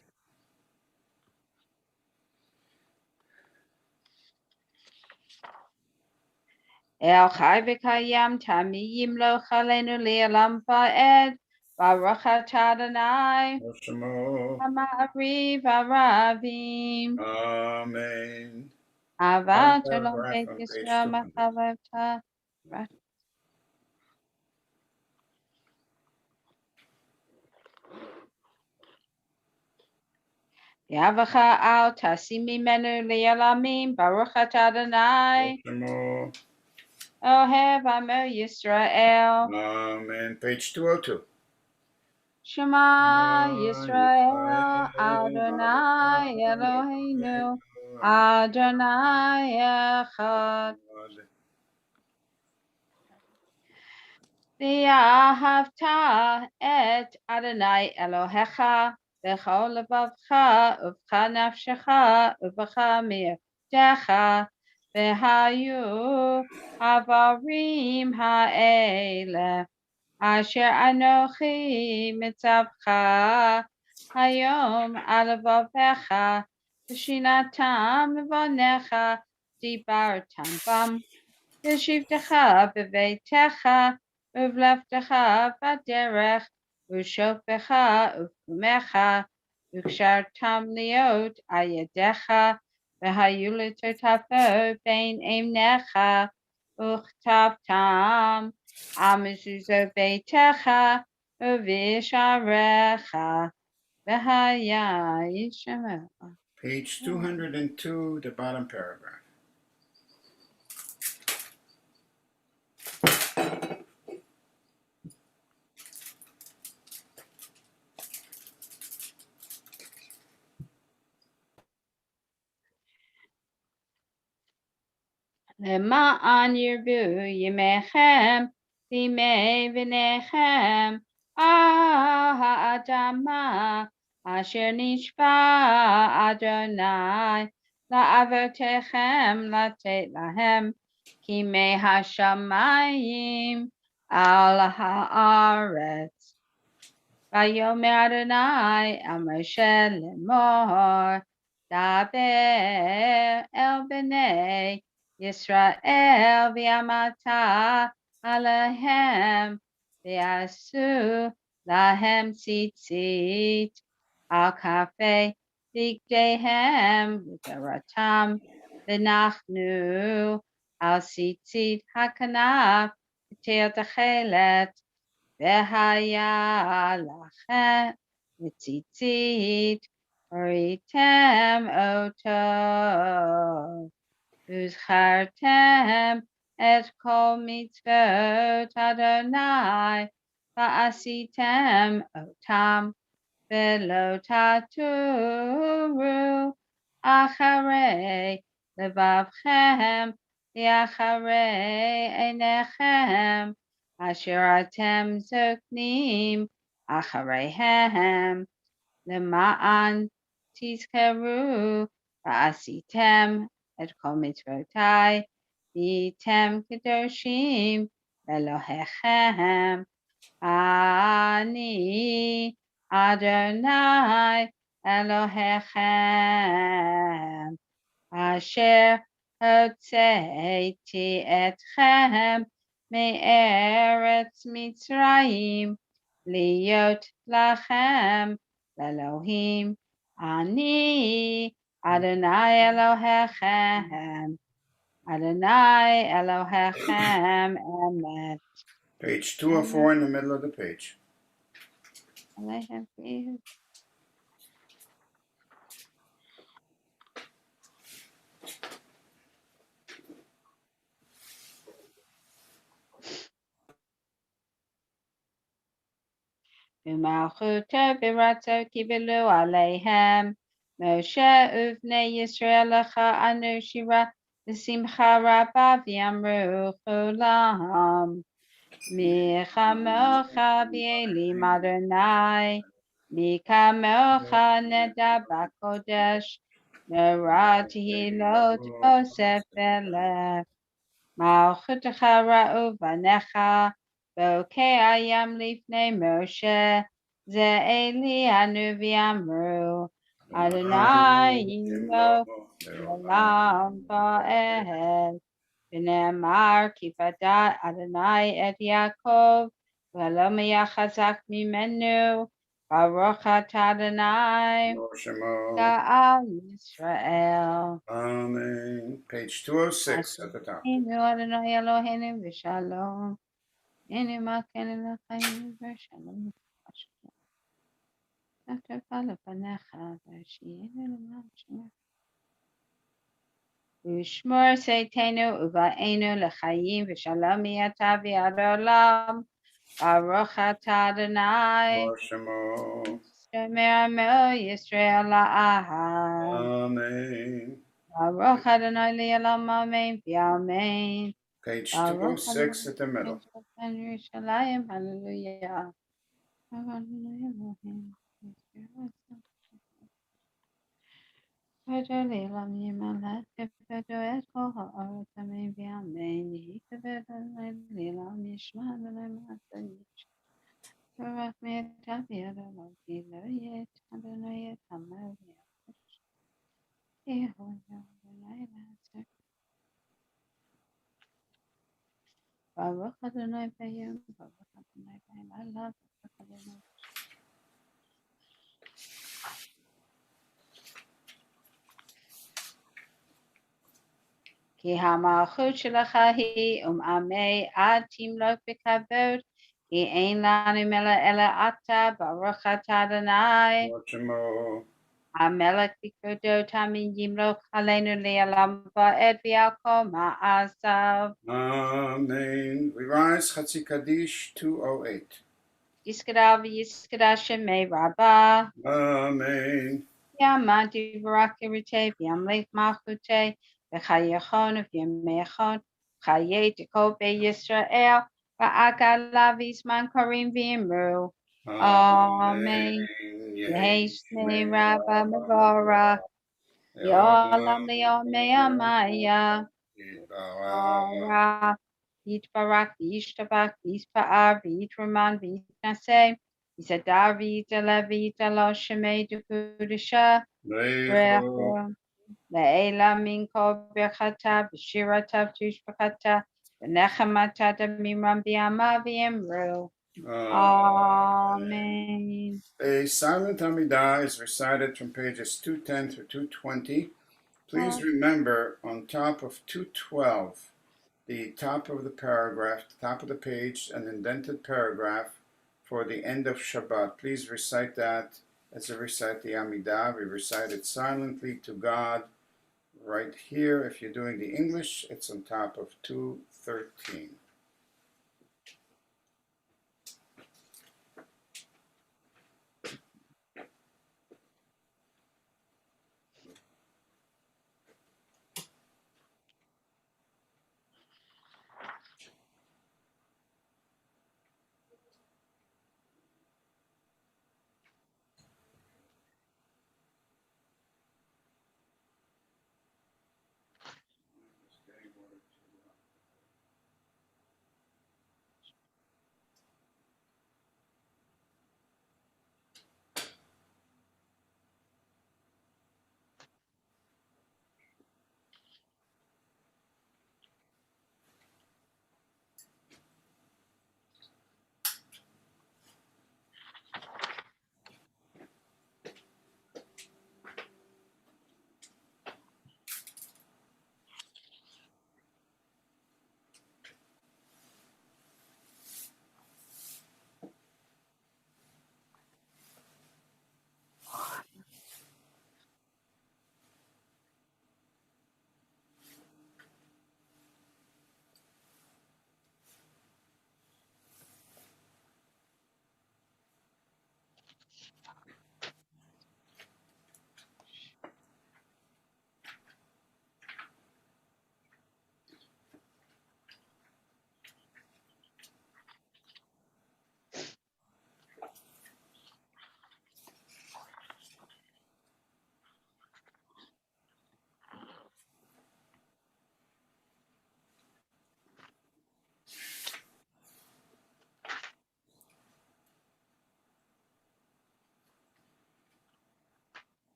El Chai v'Kayam Tamiyim Lo Chalenu Le'olam Va'ed Baruch Atah Adonai Oshamo. Ha'ma'ariv Ha'ravim Amen. Avat Paragraph Shalom Beit on page Yisrael 200. Machavata Yavacha Al Tasim Mimenu Le'olamim Baruch Atah Adonai Oshamo. Ohev Amo Yisrael Amen. Page 202. Shema Yisrael Adonai Eloheinu Adonai Echad V'ahavta et Adonai Elohecha B'chol lebavcha Uv'cha nafshecha Uv'cha mi'avdecha V'hayu havarim ha'eleh Asher Anochi mitzavcha Hayom alavavecha V'shinatam levonecha Dibartam bam V'shivtecha b'veitecha Uvleftecha b'derech V'shofecha uvkumecha וקשרתם להיות על ידיך, והיו לטוטפות בין עיניך, וכתבתם על מזוזות ביתך ובשעריך, והיה ישמע. Page 202, the bottom paragraph. למען ירבו ימיכם בימי בניכם על האדמה אשר נשבע אדוני לאבותיכם לתת להם כימי השמיים על הארץ. ויאמר אדוני אל משה לאמור, דבר אל בני ישראל ואמרת עליהם, ויעשו להם ציצית על כפי בגדיהם וגרתם, ונחנו על ציצית הכנף ותחתית, והיה לכם ציצית וראיתם אותו. וזכרתם את כל מצוות אדוני ועשיתם אותם, ולא תטורו אחרי לבבכם ואחרי עיניכם אשר אתם זוקנים אחריהם, למען תזכרו ועשיתם את כל מצוותיי, והייתם קדושים לאלוהיכם. אני אדוני אלוהיכם, אשר הוצאתי אתכם מארץ מצרים, להיות לכם לאלוהים. אני אדוני אלוהיכם, אדוני אלוהיכם אמת. Page 204 in the middle of the page. עליהם פיהו. ומלכותו ברצו קיבלו עליהם, משה ובני ישראל לך אנו שירה בשמחה רבה, ואמרו כולם, מי כמוך באלים אדוני, מי כמוך נדע בקודש, נורא תהילות אוסף בלב. מלכותך ראו בניך, בוקע ים לפני משה, זה אלי הנביא אמרו, אדוני ימלוך לעולם ועד. ונאמר כי פדה אדוני את יעקב, ולא מי חזק ממנו, ברוך אתה אדוני גאל ישראל. Amen. Page 206 at the top. הנה אדוני אלוהינו ושלום, הנה מכנו לחיים ושלום. נטפל לפניך והשיענו למען שמך. ושמור צאתנו ובאנו לחיים ושלום יהיה אתה ועד עולם. ברוך אתה אדוני שומר עמו ישראל לעד. Amen. ברוך אדוני לעולם אמן ואמן. Page 206 at the middle. ירושלים הללויה. כבודו לעולם ימלך, כבודו את כל הארץ אמן ואמן. יהי כבודו לעולם ישמע אדוני מעשה איש. ברך מאתה בידו לא כי לא יית אדוני את עמו ויחש. כי הוא אדוני לעצר. ברוך אדוני ביום, ברוך אדוני בלילה, ברוך אדוני כי המלכות שלך היא עמי עד תמלוך בכבוד, כי אין לנו מלך אלא אתה, ברוך אתה אדוני. המלך בכבודו תמיד ימלוך עלינו לעולם ועד ועל כל מעשיו. Amen. We rise, Chatzi Kaddish 208. ישכרה וישכרה שמי רבה. Amen. יעמד דברך כרתי וימלך מלכותי וחייכון וימיכון חיי כל בית ישראל ועגלה וזמן קוראים ואמרו אמן. יהי שמי רבה מבורך לעולם ליומי המיה. יתברך וישתבח ויתפאר ויתרומם ויתנשא יסדר ויתעלה ויתעלה שמי דקודשה ברכו לעילמים כל ברכתה בשירתה ותשבחתה ונחמתה דמימם בימה ויאמרו Amen. A silent Amidah is recited from pages 210 through 220. Please remember on top of 212, the top of the paragraph, the top of the page, an indented paragraph for the end of Shabbat. Please recite that as we recite the Amidah. We recite it silently to God. Right here, if you're doing the English, it's on top of 213.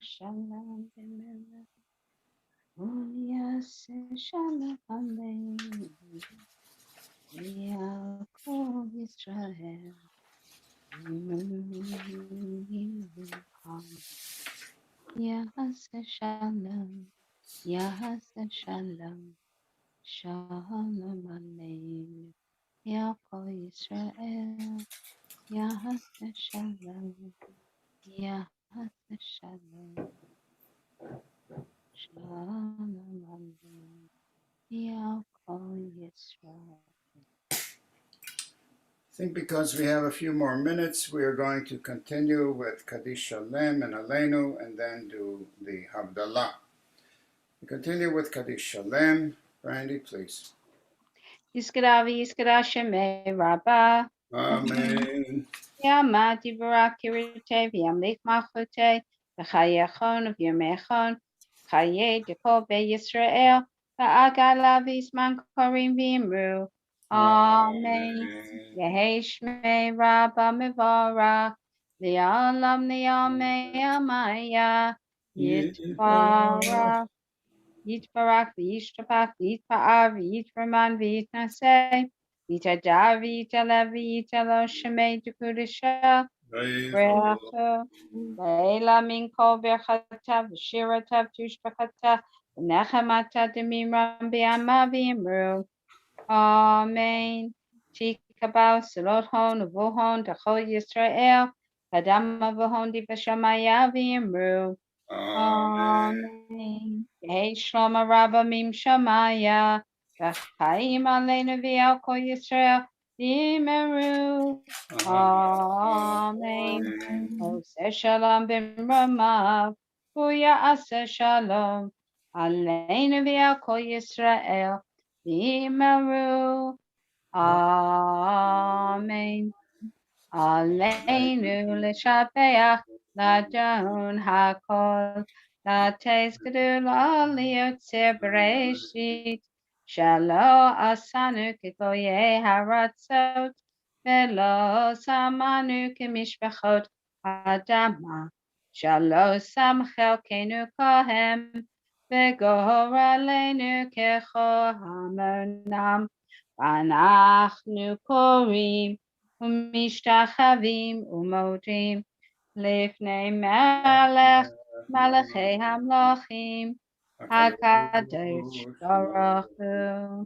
Shalom yes shalom Yaakov Israel Yas shalom shalom aleinu Yaakov Israel Yas shalom shalom aleinu Yaakov Israel. I think because we have a few more minutes, we are going to continue with Kaddish Shalem and Aleinu and then do the Havdalah. We continue with Kaddish Shalem. Randy, please. Yiskara v'yiskara shemei rabba. Amen. Yamad yivarak kirite v'yamlik malchute v'chayechon v'yamechon chaye dekol be'Yisrael v'agala v'izman korim v'imru. Amen. Yehei shmei rabba mevorach li'olam li'omei amaya yitbarach Yitbarach v'yishtabach v'yitpa'ar v'yitraman v'yitnaseh v'yitadar v'yitala v'yitalo shemei dekudesha Brecho Leila min kol berchata v'shirata v'tushbachata Nechamata demiram bi'ama v'imru. Amen. Tikabau Salotron Vohon Dachol Yisrael Kadama Vohon Divashamaya Vimru. Amen. Yehei Shloma Rabba Mim Shamaya V'chaim Aleinu V'al Kol Yisrael V'imru. Amen. Oseh Shalom B'mramav Huya Aseh Shalom Aleinu V'al Kol Yisrael V'imru. Amen. Aleinu l'shapeach l'adon hakol l'tes gedul l'yotzer bereshit shelo asanu k'goyei haratzot velo samanu k'mishpachot adama shelo sam chelkenu kohem v'goralenu k'chohamonam. אנחנו קוראים ומשתחווים ומודים לפני מלך מלכי המלכים הקדוש ברוך הוא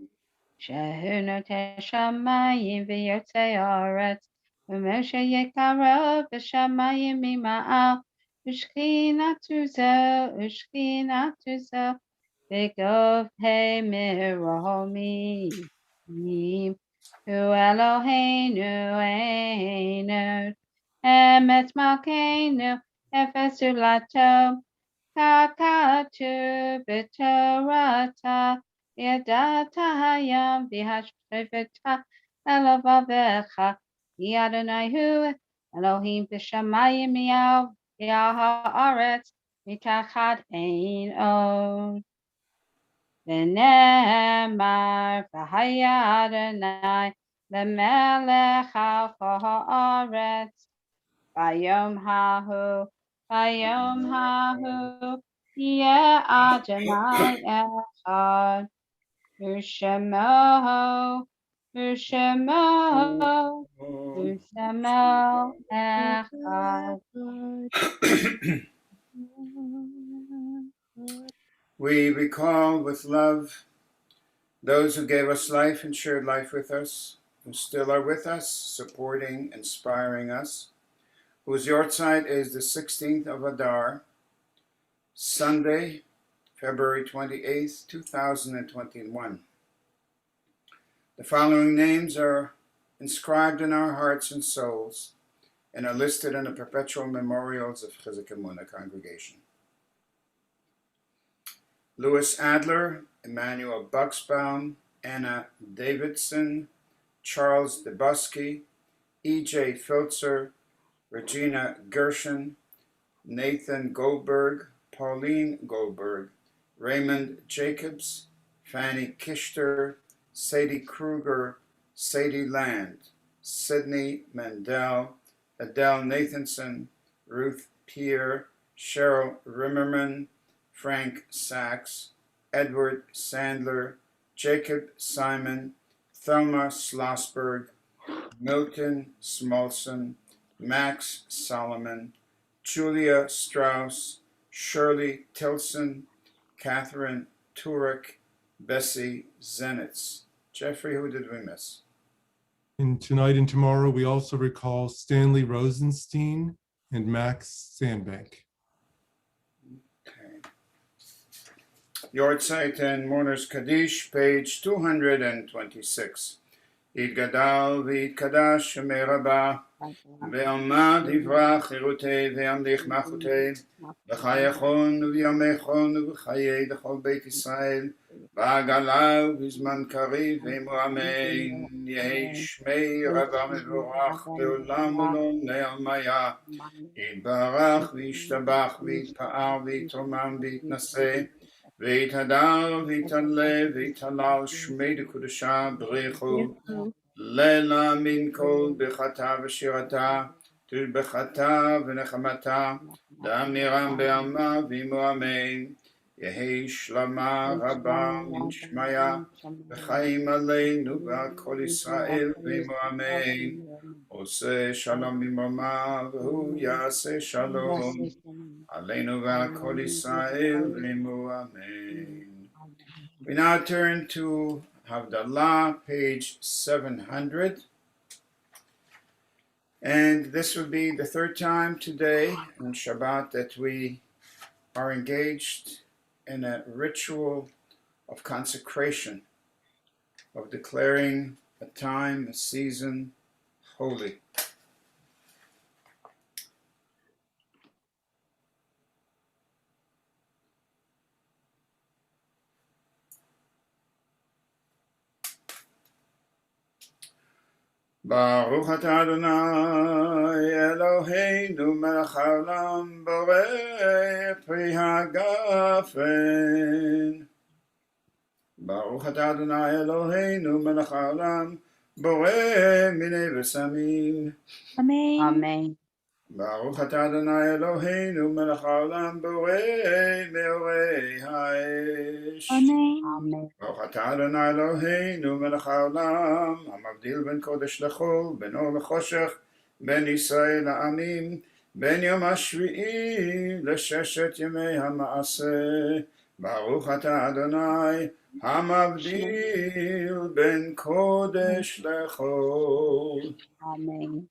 שהוא נוטה שמיים ויוצא ארץ ומשה יקרב בשמיים ממעל ושכינתו זו בגובהי מרומי Hu Eloheinu Einu Emet Malkeinu Efes Ulato Kakatu B'Torata Yadata Hayam V'Hashpeveta Elavavecha Yadonai Hu Elohim B'Shamayim Mi'al Ha'aretz Mitachad Ein Od ונאמר והיה אדוני למלך על כל הארץ ביום ההוא יהיה אדוני אחד ושמו אחד. We recall with love those who gave us life and shared life with us, who still are with us, supporting, inspiring us, whose yahrzeit is the 16th of Adar, Sunday, February 28th, 2021. The following names are inscribed in our hearts and souls and are listed in the perpetual memorials of Chizuk Amuno Congregation. Louis Adler, Emmanuel Bucksbaum, Anna Davidson, Charles DeBusky, E.J. Filtzer, Regina Gershon, Nathan Goldberg, Pauline Goldberg, Raymond Jacobs, Fanny Kishter, Sadie Kruger, Sadie Land, Sydney Mandel, Adele Nathanson, Ruth Pierre, Cheryl Rimmerman, Frank Sachs, Edward Sandler, Jacob Simon, Thelma Schlossberg, Milton Smolson, Max Solomon, Julia Strauss, Shirley Tilson, Catherine Turek, Bessie Zenitz. Jeffrey, who did we miss? And tonight and tomorrow, we also recall Stanley Rosenstein and Max Sandbank. Yahrzeit and Mourner's Kaddish, page 226. יתגדל ויתקדש שמי רבה, ועמד יברח חירותי וימליך מלכותי, בחייכון ובימיכון ובחיי דכל בית ישראל, בעגלה ובזמן קריב ואמרו אמן. יהי שמי רבה מבורך לעולם ולעולם לעלמיה. יתברך וישתבח ויתפאר ויתרומם ויתנשא, ויתהדר ויתעלה ויתהלל שמי דקודשה בריחו. לילה מן כל ברכתה ושירתה, תשבחתה ונחמתה, דאמירם בעלמה ועמו אמן. יהי שלמה רבה מן שמיה, וחיים עלינו ועל כל ישראל ועמו אמן. עושה שלום במרומיו, והוא יעשה שלום עלינו ועל כל ישראל ועמו אמן. We now turn to Havdalah, page 700. And this will be the third time today on Shabbat that we are engaged in a ritual of consecration, of declaring a time, a season holy. Baruch atah Adonai Eloheinu melech haolam borei pri hagafen. Baruch atah Adonai Eloheinu melech haolam borei minei v'samim. Amen. Amen. Baruch atah Adonai Eloheinu melech haolam borei meorei ha'esh. Amen. Amen. Baruch atah Adonai Eloheinu melech haolam hamavdil ben kodesh lechol ben or lechoshech ben Yisrael la'amim ben yom hashvi'i l'sheshet yemei ha'ma'aseh. Baruch atah Adonai hamavdil ben kodesh lechol. Amen.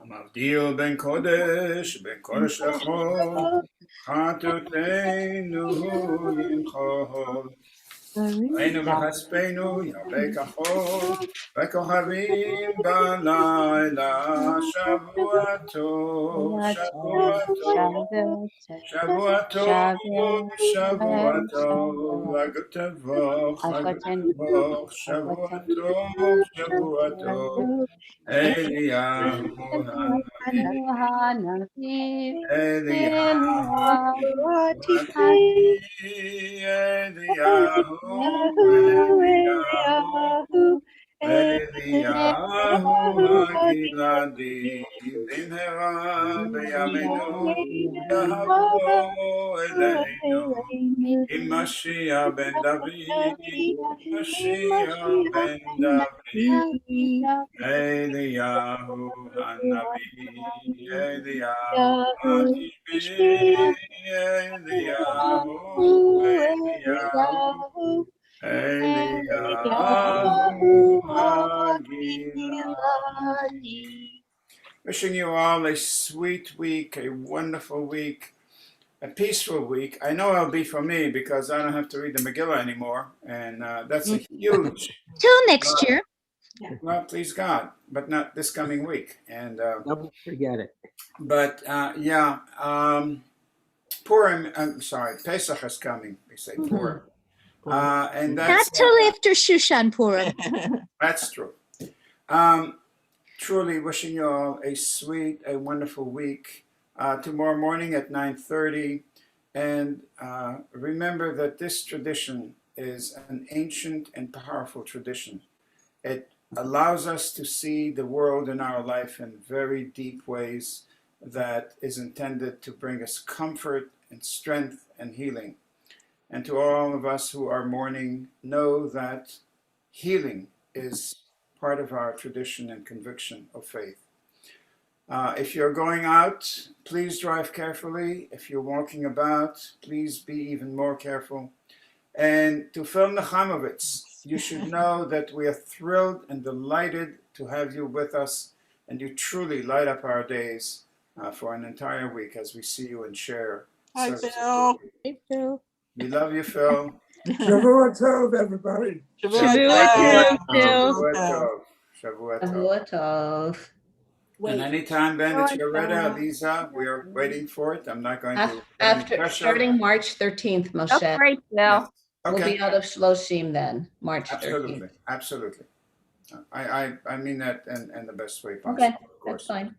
המבדיל בין קודש לחול, חטאותינו ימחול. ראינו בכספנו ירבה כחול, וכוכבים בלילה. שבוע טוב, שבוע טוב, שבוע טוב, שבוע טוב, חג תבוך, חג תבוך, שבוע טוב, שבוע טוב. אליהו הנביא, אליהו הגלעדי, במהרה בימינו יבוא אלינו. עם משיח בן דוד, משיח בן דוד. אליהו הנביא, אליהו הנביא, אליהו הגלעדי. Wishing you all a sweet week, a wonderful week, a peaceful week. I know it'll be for me because I don't have to read the Megillah anymore, and that's a huge. Till next year. Well, please God, but not this coming week. And Don't forget it. but Purim. I'm sorry, Pesach is coming. We say Purim, and Not that's till after Shushan Purim. that's true. Truly wishing you all a sweet, a wonderful week. Tomorrow morning at 9:30, and remember that this tradition is an ancient and powerful tradition. It allows us to see the world in our life in very deep ways that is intended to bring us comfort and strength and healing. And to all of us who are mourning, know that healing is part of our tradition and conviction of faith. If you're going out, please drive carefully. If you're walking about, please be even more careful. And to Phil Nechamovitz, you should know that we are thrilled and delighted to have you with us, and you truly light up our days for an entire week as we see you and share. Hi, services Phil. with you. Hey, Phil. We love you, Phil. Shavua Tov, everybody. Shavua Tov, Phil. Shavua Tov. Shavua Tov. Shavua Tov. And anytime, Ben, that you're ready, Aliza, we are waiting for it. I'm not going to. After starting March 13th, Moshe. Oh, great, Phil. Yes. We'll Okay. be out of Shloshim then, March 13th. Absolutely, absolutely. I mean that in the best way possible. Okay, of course. that's fine.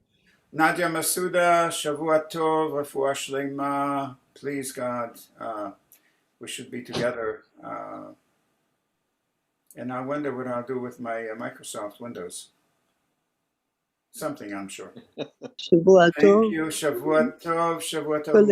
Nadia Masuda, Shavua Tov, Refuah Shlema. Please, God, we should be together. And I wonder what I'll do with my Microsoft Windows. Something, I'm sure. Shavua Thank Tov. you. Shavua Tov. Shavua Tov. Kol